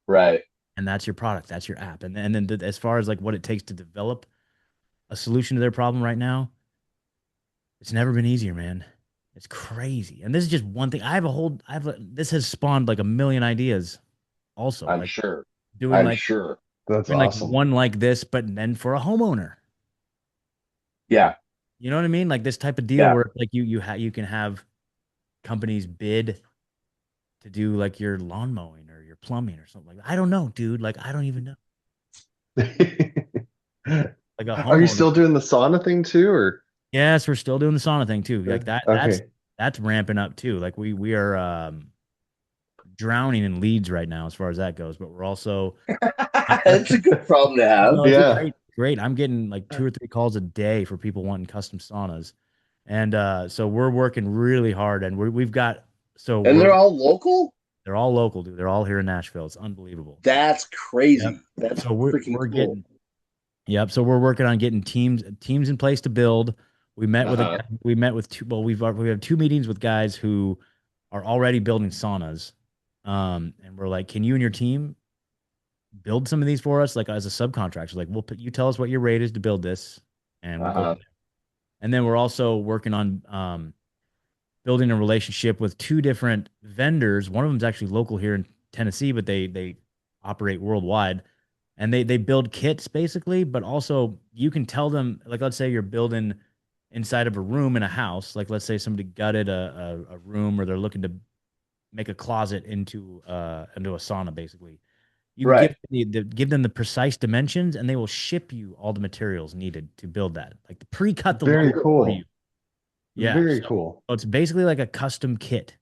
Right. And that's your product, that's your app. And then as far as like what it takes to develop a solution to their problem right now, it's never been easier, man. It's crazy. And this is just one thing. This has spawned like a million ideas also. I'm Like sure. doing I'm like sure. That's doing like awesome. one like this, but then for a homeowner. Yeah. You know what I mean? Like this type of deal Yeah. where like you can have companies bid to do like your lawn mowing or your plumbing or something like that. I don't know, dude. Like I don't even know. Like a Are you homeowner. still doing the sauna thing too, or? Yes, we're still doing the sauna thing too. Yeah. Like that Okay. that's ramping up too. Like we are drowning in leads right now as far as that goes, but we're also It's a good problem to have. no, it's Yeah. great. I'm getting like 2 or 3 calls a day for people wanting custom saunas. And so we're working really hard and we've got so And they're we're all local? they're all local, dude. They're all here in Nashville. It's unbelievable. That's Yep. crazy. That's So we're freaking we're cool. getting yep. So we're working on getting teams in place to build. We met with a Uh-huh. we met with two. Well, we have 2 meetings with guys who are already building saunas. And we're like, can you and your team build some of these for us, like as a subcontractor? Like, you tell us what your rate is to build this, and we'll go Uh-huh. from there. And then we're also working on building a relationship with 2 different vendors. One of them is actually local here in Tennessee, but they operate worldwide, and they build kits basically. But also, you can tell them, like, let's say you're building inside of a room in a house. Like, let's say somebody gutted a room, or they're looking to make a closet into a sauna, basically. You can Right. give them the precise dimensions, and they will ship you all the materials needed to build that. Like pre cut the Very lumber for cool. you. Yeah. Very cool. So it's basically like a custom kit.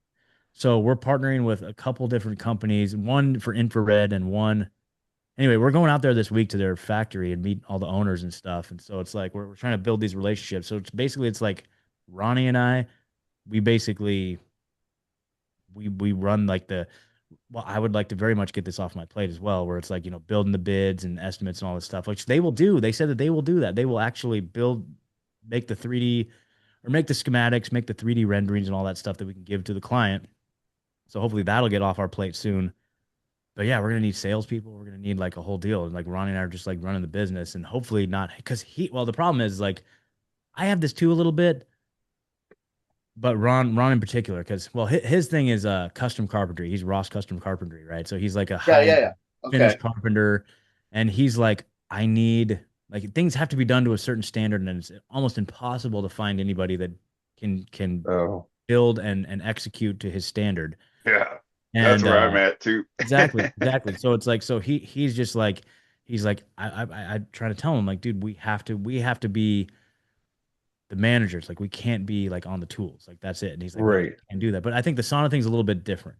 So we're partnering with a couple different companies, one for infrared and one. Anyway, we're going out there this week to their factory and meet all the owners and stuff. And so it's like we're trying to build these relationships. So it's like Ronnie and I, we basically we run like the well, I would like to very much get this off my plate as well, where it's like, building the bids and estimates and all this stuff, which they will do. They said that they will do that. They will actually make the 3D or make the schematics, make the 3D renderings and all that stuff that we can give to the client. So hopefully that'll get off our plate soon. But yeah, we're gonna need salespeople. We're gonna need like a whole deal. And like Ronnie and I are just like running the business, and hopefully not because the problem is like I have this too a little bit, but Ron in particular, because his thing is custom carpentry. He's Ross Custom Carpentry, right? So he's like a Yeah, high yeah, yeah. Okay. finished carpenter, and he's like, I need like things have to be done to a certain standard, and it's almost impossible to find anybody that can Oh, build and execute to his standard. Yeah, that's And where I'm at too. exactly. So it's like he's just like I try to tell him like, dude, we have to be the managers. Like we can't be like on the tools. Like that's it. And he's like, no, you right. can't do that. But I think the sauna thing's a little bit different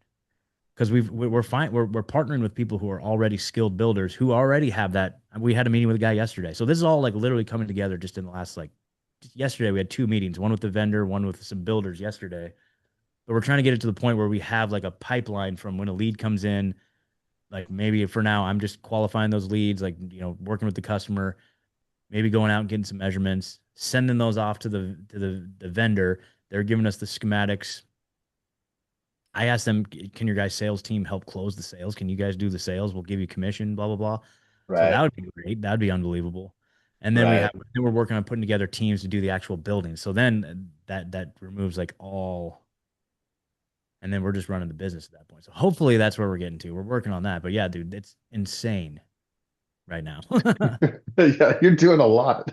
because we're fine. We're partnering with people who are already skilled builders who already have that. We had a meeting with a guy yesterday. So this is all like literally coming together just in the last like yesterday. We had two meetings, one with the vendor, one with some builders yesterday. But we're trying to get it to the point where we have like a pipeline from when a lead comes in. Like maybe for now, I'm just qualifying those leads, like working with the customer, maybe going out and getting some measurements, sending those off to the vendor. They're giving us the schematics. I asked them, can your guys' sales team help close the sales? Can you guys do the sales? We'll give you commission, blah, blah, blah. So that Right. would be great. That would be unbelievable. And then Right. we're working on putting together teams to do the actual building. So then that removes like all, and then we're just running the business at that point. So hopefully that's where we're getting to. We're working on that. But yeah, dude, it's insane right now. Yeah, you're doing a lot.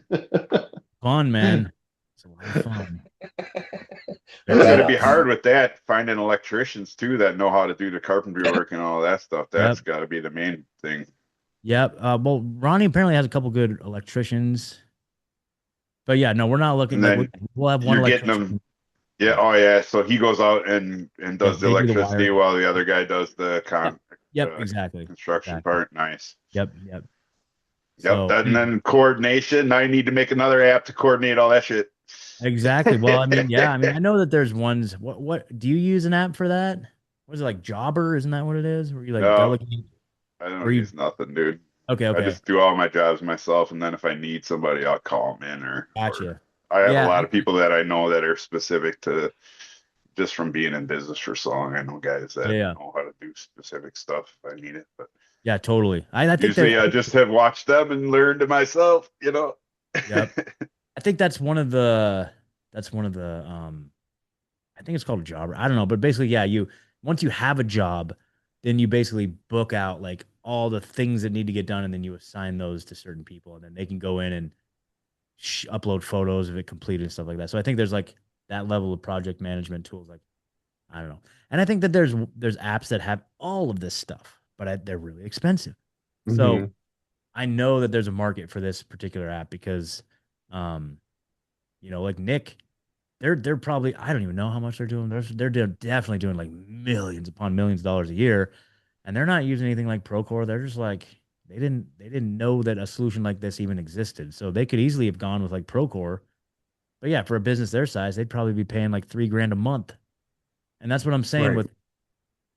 Fun, man. It's a lot of fun. It's Right gonna be on. hard with that, finding electricians too that know how to do the carpentry work and all that stuff. Yep. That's got to be the main thing. Yep. Well, Ronnie apparently has a couple good electricians. But yeah, no, we're not looking And like then we'll have one you're getting them. electrician. Yeah. Yeah. Oh yeah. So he goes out and does the They do the electricity wiring. while the other guy does the Yep. Yep. Exactly. construction Exactly. part. Nice. Yep. Yep. Yep. So That, and then coordination. I need to make another app to coordinate all that shit. exactly. Well, I mean, yeah. I mean, I know that there's ones. What do you use an app for that? What is it like Jobber? Isn't that what it is? Where you like No, delegate? I Or don't you? use nothing, dude. Okay. I Okay. just do all my jobs myself, and then if I need somebody, I'll call them in, or Gotcha. I have a Yeah. lot of people that I know that are specific to just from being in business for so long. I know guys that Yeah. know how to do specific stuff if I need it, but Yeah. Totally. I think usually I just have watched them and learned it myself, you know. Yep. I think that's one of the I think it's called a job. I don't know, but basically, yeah, once you have a job, then you basically book out like all the things that need to get done, and then you assign those to certain people, and then they can go in and upload photos of it completed and stuff like that. So I think there's like that level of project management tools. Like I don't know, and I think that there's apps that have all of this stuff, but they're really expensive. So Hmm. I know that there's a market for this particular app because, um, like Nick, they're probably I don't even know how much they're doing. Definitely doing like millions upon millions of dollars a year, and they're not using anything like Procore. They're just like they didn't know that a solution like this even existed. So they could easily have gone with like Procore. But yeah, for a business their size, they'd probably be paying like $3,000 a month. And that's what I'm saying Right.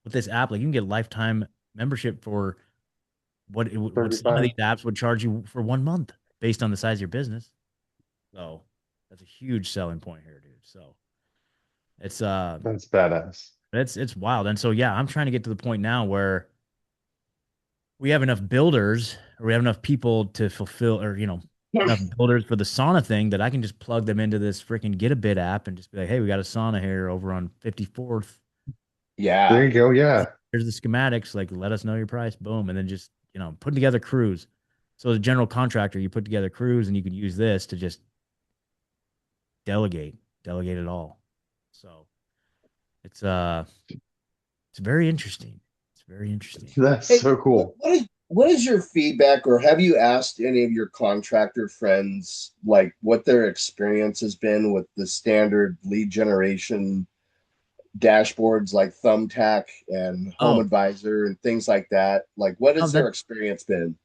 with this app. Like you can get lifetime membership for what some of 35. these apps would charge you for 1 month based on the size of your business. So that's a huge selling point here, dude. So it's That's badass. it's wild. And so yeah, I'm trying to get to the point now where we have enough builders or we have enough people to fulfill or enough builders for the sauna thing that I can just plug them into this freaking Get a Bid app and just be like, hey, we got a sauna here over on 54th. There Yeah. you go. Yeah. Here's the schematics. Like, let us know your price. Boom. And then just, putting together crews. So as a general contractor, you put together crews and you can use this to just delegate it all. So it's very interesting. It's very interesting. That's Hey, so cool. what is your feedback, or have you asked any of your contractor friends like what their experience has been with the standard lead generation dashboards like Thumbtack and Home Oh, Advisor and things like that? Like, what oh, has their experience been?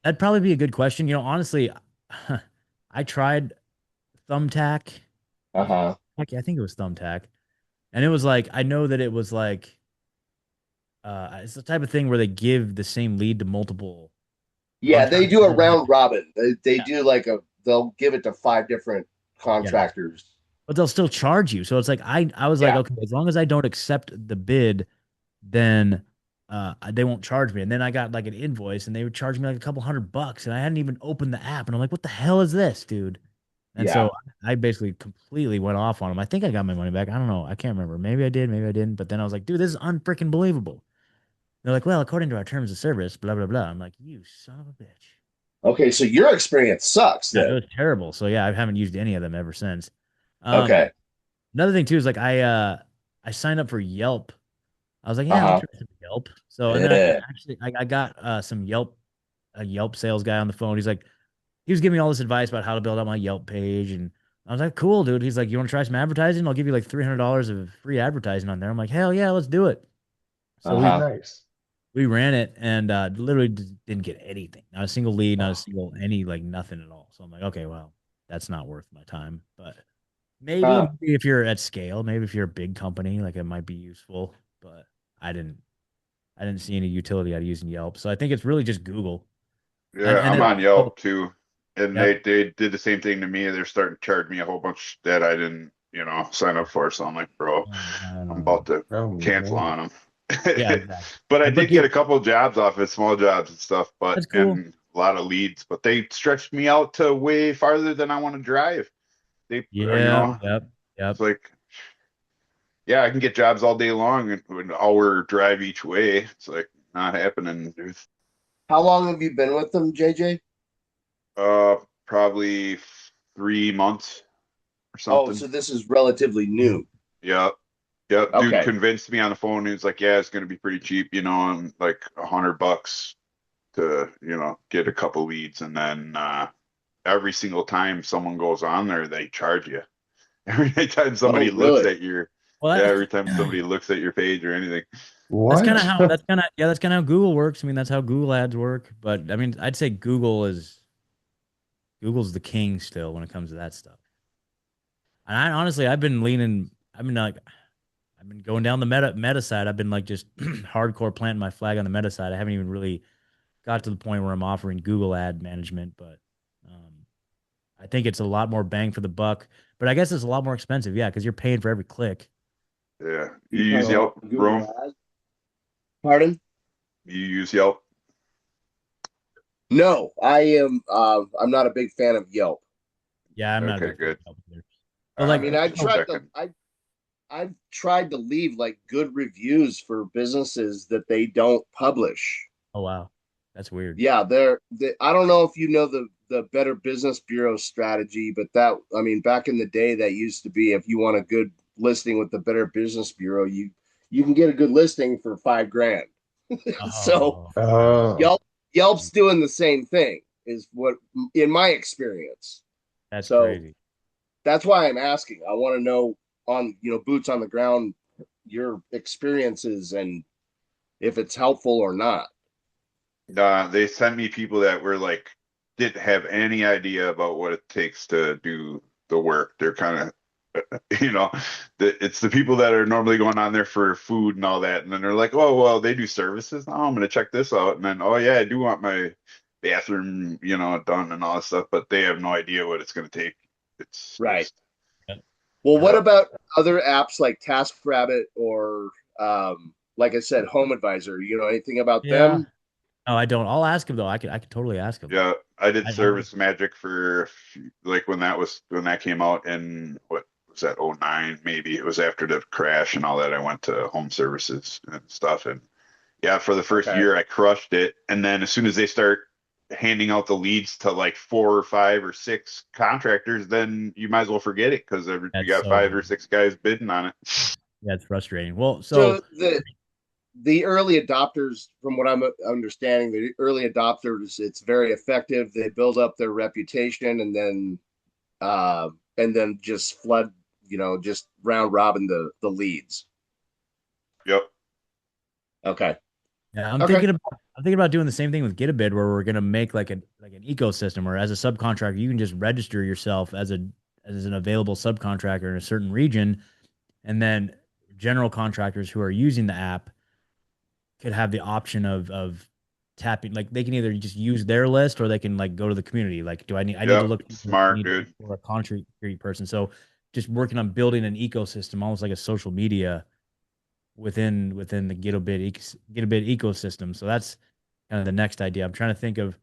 that'd probably be a good question. Honestly, I tried Thumbtack. Was it Uh-huh. Thumbtack? Yeah, I think it was Thumbtack. And it was like, I know that it was like, it's the type of thing where they give the same lead to multiple Yeah, they do a contractors. round robin. They Yeah, do they'll give it to five different yeah. contractors. But they'll still charge you. So it's like, I was like, Yeah. okay, as long as I don't accept the bid, then they won't charge me. And then I got like an invoice and they would charge me like a couple $100 and I hadn't even opened the app. And I'm like, what the hell is this, dude? And Yeah. so I basically completely went off on them. I think I got my money back. I don't know. I can't remember. Maybe I did, maybe I didn't. But then I was like, dude, this is unfreaking believable. They're like, well, according to our terms of service, blah, blah, blah. I'm like, you son of a bitch. Okay, so your experience sucks Yeah, it then. was terrible. So yeah, I haven't used any of them ever since. Um, Okay. Another thing too is like I signed up for Yelp. I was like, yeah, I'll Uh-huh. try some Yelp. So and then I Yeah. actually I got some a Yelp sales guy on the phone. He was giving me all this advice about how to build out my Yelp page, and I was like, cool, dude. He's like, you want to try some advertising? I'll give you like $300 of free advertising on there. I'm like, hell yeah, let's do it. So Uh-huh. Nice. we ran it and literally didn't get anything, not a single lead, not a Oh, single any like nothing at all. So I'm like, okay, well, that's not worth my time. But Huh. maybe if you're at scale, maybe if you're a big company, like it might be useful. But I didn't I didn't see any utility out of using Yelp. So I think it's really just Google. Yeah, And I'm then on oh, Yelp too. And yep. they did the same thing to me. They're starting to charge me a whole bunch that I didn't, sign up for. So I'm like, bro, No, I'm no, no. about to oh cancel man. on them. Yeah, exactly. But I But did get a couple jobs off it, small jobs and stuff, that's but cool. and a lot of leads, but they stretched me out to way farther than I want to drive. They, Yeah, yep, it's yep. like, yeah, I can get jobs all day long and an hour drive each way. It's like not happening, dude. How long have you been with them, JJ? Uh, Probably 3 months or Oh, something. so this is relatively new. Yeah. Yeah. Dude Okay. convinced me on the phone. He was like, yeah, it's going to be pretty cheap, and like $100 to, get a couple leads. And then, every single time someone goes on there, they charge you. Every time Oh, somebody looks really? at your, Well, yeah, every time somebody looks at your page or anything. What? that's kind of how Google works. I mean, that's how Google ads work. But I mean, I'd say Google's the king still when it comes to that stuff. And I honestly, I've been going down the meta side. I've been like just hardcore planting my flag on the meta side. I haven't even really got to the point where I'm offering Google ad management, but um, I think it's a lot more bang for the buck. But I guess it's a lot more expensive, yeah, because you're paying for every click. Yeah. You use Because of Yelp, Google Rome? Ads? Pardon? You use Yelp? No, I am. I'm not a big fan of Yelp. Yeah, I'm not a Okay, big fan good. of Yelp either. But like, I mean, Just checking. I've tried to leave like good reviews for businesses that they don't publish. oh wow, that's weird. Yeah, I don't know if you know the Better Business Bureau strategy, but I mean, back in the day, that used to be if you want a good listing with the Better Business Bureau, you can get a good listing for 5 grand. So Oh wow, Oh, Yelp Yelp's doing the same thing, is what in my experience. that's So crazy. that's why I'm asking. I want to know on boots on the ground your experiences and if it's helpful or not. They sent me people that were like, didn't have any idea about what it takes to do the work. They're kind of, it's the people that are normally going on there for food and all that. And then they're like, oh, well, they do services. Oh, I'm going to check this out. And then, oh, yeah, I do want my bathroom, done and all that stuff, but they have no idea what it's going to take. It's Right. just, Well, what yeah. about other apps like TaskRabbit or like I said, Home Advisor? You know anything about Yeah. them? No, I don't. I'll ask him though. I could totally ask him. Yeah, I did I Service Magic for like when that came out in what was that, '09 maybe. It was after the crash and all that. I went to home services and stuff, and yeah, for the first Okay. year I crushed it. And then as soon as they start handing out the leads to like 4 or 5 or 6 contractors, then you might as well forget it because you that's got so 5 or 6 guys bidding on it. yeah, it's frustrating. Well, So so the the early adopters, from what I'm understanding, the early adopters, it's very effective. They build up their reputation and then just flood, just round robin the leads. Yep. Okay. Yeah, Okay. I'm thinking about doing the same thing with Get a Bid, where we're gonna make like an ecosystem, where as a subcontractor, you can just register yourself as an available subcontractor in a certain region, and then general contractors who are using the app could have the option of tapping, like they can either just use their list or they can like go to the community. Like, I need to Yep. look I Smart, need to look dude. for a concrete person. So just working on building an ecosystem, almost like a social media within the Get a Bid ecosystem. So that's kind of the next idea. I'm trying to think of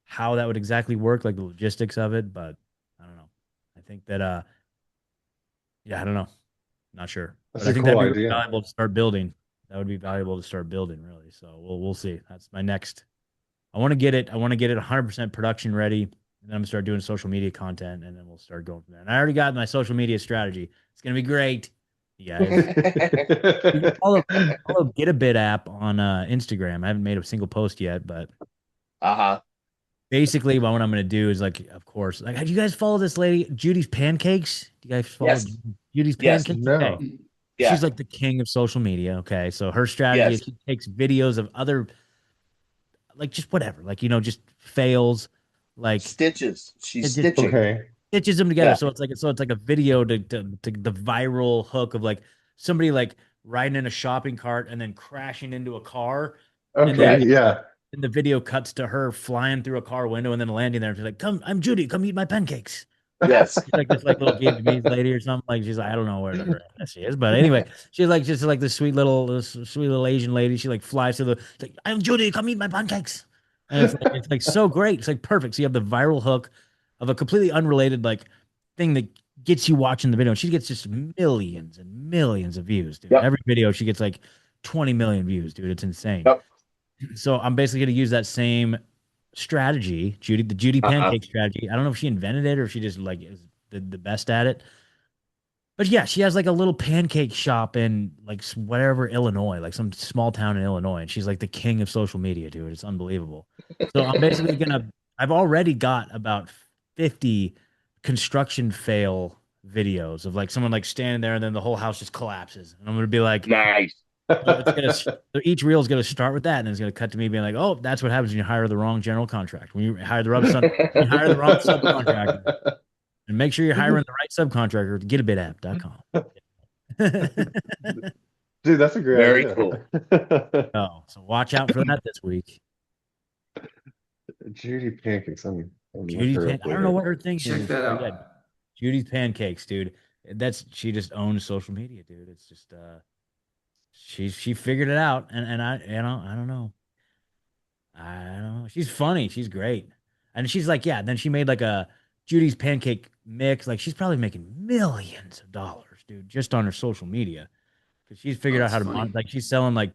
how that would exactly work, like the logistics of it, but I don't know. I think that yeah, I don't know. Not sure. That's But I a think cool that'd be really idea. valuable to start building. That would be valuable to start building, really. So we'll see. That's my next. I want to get it. I want to get it 100% production ready, and then I'm gonna start doing social media content, and then we'll start going from there. And I already got my social media strategy. It's gonna be great, you guys. You can follow Get a Bit app on Instagram. I haven't made a single post yet, but Uh-huh. basically, what I'm gonna do is like, of course, like, have you guys follow this lady, Judy's Pancakes? Do you guys follow Yes. Judy's Yes. Pancakes? Okay, No. Yeah. she's like the king of social media. Okay, so her strategy is Yes. she takes videos of other, like, just whatever, like, just fails, like Stitches. She's it just stitching. Okay. stitches them together. Yeah. So it's like a video to the viral hook of like somebody like riding in a shopping cart and then crashing into a car, and then Okay. Yes. Yeah. and the video cuts to her flying through a car window and then landing there. And she's like, "Come, I'm Judy. Come eat my pancakes." Yes. She's like this like little Vietnamese lady or something. Like she's like, I don't know where she is, but anyway, she's like just like this sweet little Asian lady. She like flies to the like, I'm Judy. Come eat my pancakes. And it's like so great. It's like perfect. So you have the viral hook of a completely unrelated like thing that gets you watching the video. She gets just millions and millions of views, dude. Yep. Every video she gets like 20 million views, dude. It's insane. Yep. So I'm basically going to use that same strategy, the Judy Uh-huh. pancake strategy. I don't know if she invented it or if she just like is the best at it. But yeah, she has like a little pancake shop in like whatever Illinois, like some small town in Illinois, and she's like the king of social media, dude. It's unbelievable. So I'm basically gonna. I've already got about 50 construction fail videos of like someone like standing there and then the whole house just collapses, and I'm gonna be like, Nice. so it's gonna so each reel is gonna start with that, and it's gonna cut to me being like, "Oh, that's what happens when you hire the wrong general contractor. When you hire the wrong subcontractor, and make sure you're hiring the right subcontractor at getabidapp.com." Dude, that's a great Very idea. cool. Oh, so watch out for that this week. Judy Pancakes. I'm look Judy's her pan. up I don't know later. what her thing Check is, that but yeah, out. Judy's pancakes, dude. She just owns social media, dude. It's just she figured it out, and I don't know. I don't know. She's funny. She's great. And she's like, yeah. Then she made like a Judy's pancake mix. Like she's probably making millions of dollars, dude, just on her social media. Because she's Oh, figured out that's how to funny. like she's selling like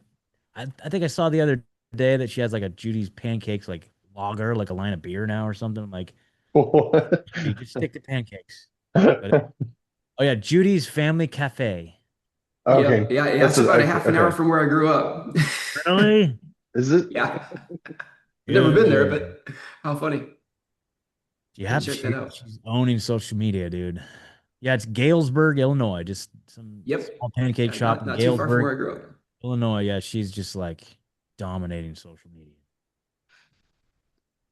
I think I saw the other day that she has like a Judy's pancakes like lager, like a line of beer now or something. I'm like, you just stick to pancakes. But oh yeah, Judy's Family Cafe. Yep. Okay, Yeah. that's It's about a okay. half an hour from where I grew up. Really? Is it? Yeah. I've never been there, Good. but how funny. Yeah, Yeah, check that out. she's owning social media, dude. Yeah, it's Galesburg, Illinois. Just some Yep. small pancake Yeah, shop in not too far from Galesburg, where I grew up. Illinois. Yeah, she's just like dominating social media.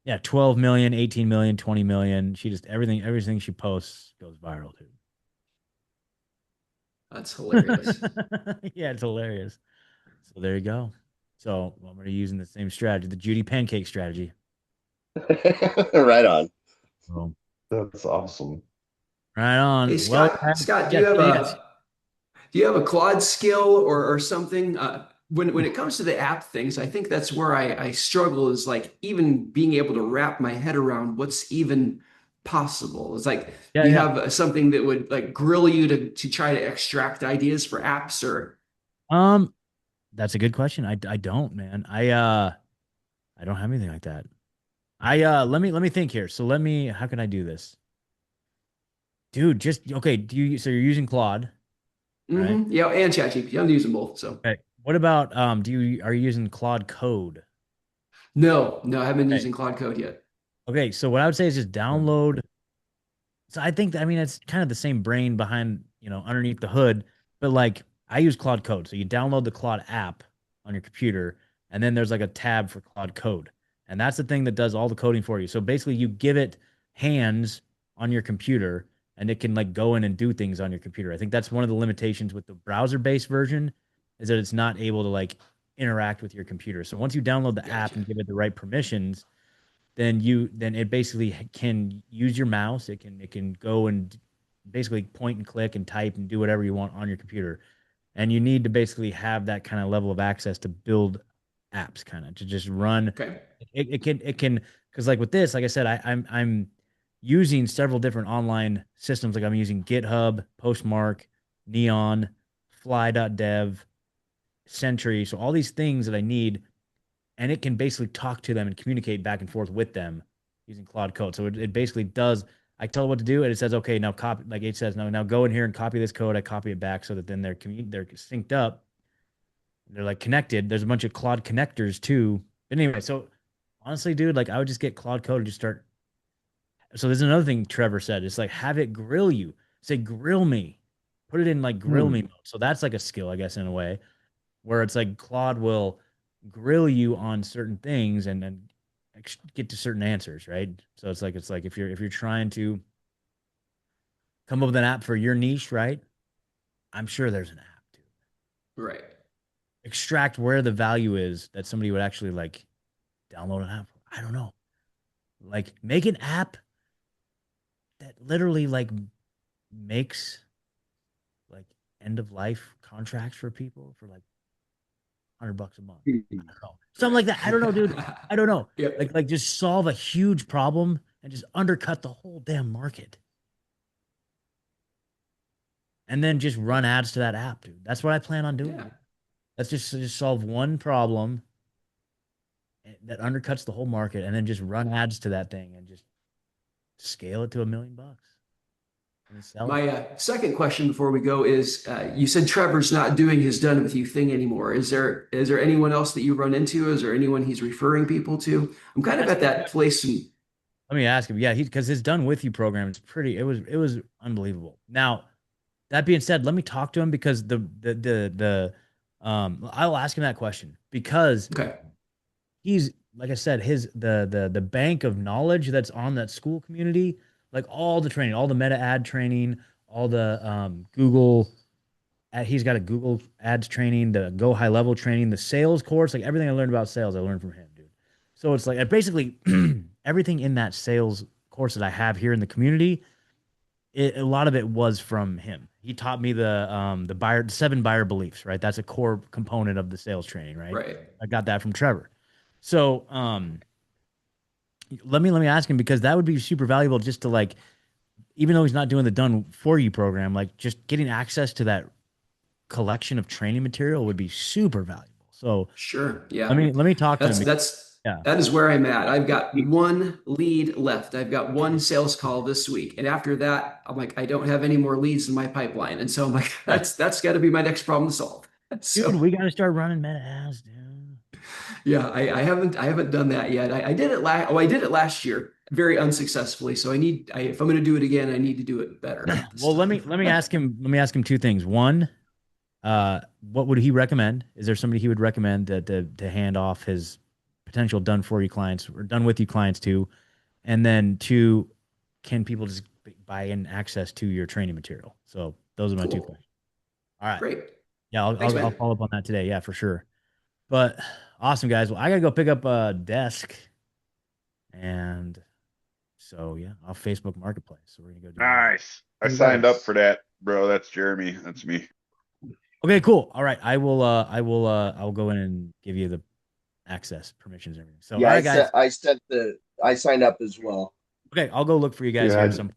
Yeah, 12 million, 18 million, 20 million. She just everything she posts goes viral, That's dude. hilarious. Yeah, it's hilarious. So there you go. So I'm gonna be using the same strategy, the Judy pancake strategy. Right on. So That's awesome. right Hey on. Well, Scott, yes, yes. do you have a quad skill or something? When it comes to the app things, I think that's where I struggle is like even being able to wrap my head around what's even possible. It's like, Yeah, do you yeah. have something that would like grill you to try to extract ideas for apps or? Um, that's a good question. I don't, man. I don't have anything like that. Let me think here. So how can I do this? Dude, just okay, so you're using Claude, right? Yeah, and ChatGPT. I'm using both, so Okay. What about are you using Claude Code? No, I haven't been Okay. using Cloud Code yet. Okay, so what I would say is just download. So I think that, I mean, it's kind of the same brain behind, underneath the hood, but like I use Claude Code. So you download the Claude app on your computer, and then there's like a tab for Claude Code. And that's the thing that does all the coding for you. So basically you give it hands on your computer and it can like go in and do things on your computer. I think that's one of the limitations with the browser-based version is that it's not able to like interact with your computer. So once you download the app Gotcha. and give it the right permissions, then it basically can use your mouse. It can go and basically point and click and type and do whatever you want on your computer. And you need to basically have that kind of level of access to build apps, kind of to just run. Okay. It can because like with this, like I said, I'm using several different online systems. Like I'm using GitHub, Postmark, Neon, Fly.dev, Sentry. So all these things that I need, and it can basically talk to them and communicate back and forth with them using Claude Code. So it basically does. I tell it what to do, and it says, okay, now copy. Like it says, now go in here and copy this code. I copy it back so that then they're synced up. They're like connected. There's a bunch of Claude connectors too. But anyway, so honestly, dude, like I would just get Claude Code and just start. So there's another thing Trevor said. It's like have it grill you. Say grill me. Put it in like grill me mode. So that's like a skill, I guess, in a way, where it's like Claude will grill you on certain things and then get to certain answers, right? So it's like if you're trying to come up with an app for your niche, right? I'm sure there's an app to Right. extract where the value is that somebody would actually like download an app. I don't know. Like make an app that literally like makes like end of life contracts for people for like $100 a month. I don't know. Something like that. I don't know, dude. I don't know. Yep. Like just solve a huge problem and just undercut the whole damn market. And then just run ads to that app, dude. That's what I plan on doing. Yeah. Let's just solve one problem that undercuts the whole market and then just run ads to that thing and just scale it to $1 million and sell it. My second question before we go is you said Trevor's not doing his done with you thing anymore. Is there anyone else that you run into? Is there anyone he's referring people to? I'm kind of at that place. Let me ask him. Yeah, because his done with you program is pretty. It was unbelievable. Now, that being said, let me talk to him because I'll ask him that question because Okay. he's like I said, the bank of knowledge that's on that school community, like all the training, all the meta ad training, all the Google. He's got a Google ads training, the Go High Level training, the sales course, like everything I learned about sales, I learned from him, dude. So it's like basically everything in that sales course that I have here in the community, a lot of it was from him. He taught me the 7 buyer beliefs, right? That's a core component of the sales training, right? Right. I got that from Trevor. So let me ask him because that would be super valuable just to like, even though he's not doing the done for you program, like just getting access to that collection of training material would be super valuable. So Sure. Yeah. let me talk to him. Yeah. That is where I'm at. I've got one lead left. I've got one sales call this week. And after that, I'm like, I don't have any more leads in my pipeline. And so I'm like, that's got to be my next problem to solve. So, Dude, we got to start running meta ads, dude. yeah, I haven't done that yet. I did it I did it last year very unsuccessfully. So if I'm going to do it again, I need to do it better. Well, let me ask him. Let me ask him 2 things. One, what would he recommend? Is there somebody he would recommend to hand off his potential done for you clients or done with you clients to? And then 2, can people just buy in access to your training material? So those are my 2 Cool. questions. All right. Great. Yeah, Thanks, I'll man. follow up on that today. Yeah, for sure. But awesome, guys. Well, I gotta go pick up a desk, and so yeah, off Facebook Marketplace. So we're gonna go do that. Nice. I signed up for that, bro. That's Jeremy. That's me. Okay, cool. All right, I'll go in and give you the access permissions and everything. So Yeah, all right, guys. I signed up as well. Okay, I'll go look for you guys Yeah, here.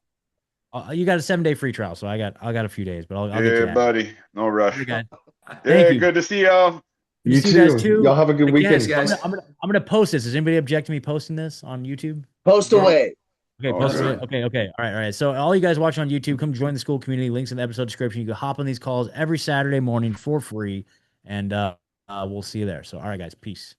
You got a 7-day free trial, so I got a few days, but I'll get Yeah, you that. buddy. No rush. Okay, guys. Yeah, Thank you. good to see y'all. Good to You see you guys too. too. Y'all have a good Again, weekend. Thanks, guys. I'm gonna post this. Does anybody object to me posting this on YouTube? Post Yeah. away. Okay, All post right. it. Okay. All right. So all you guys watching on YouTube, come join the school community. Links in the episode description. You can hop on these calls every Saturday morning for free. And We'll see you there. So, all right, guys, peace.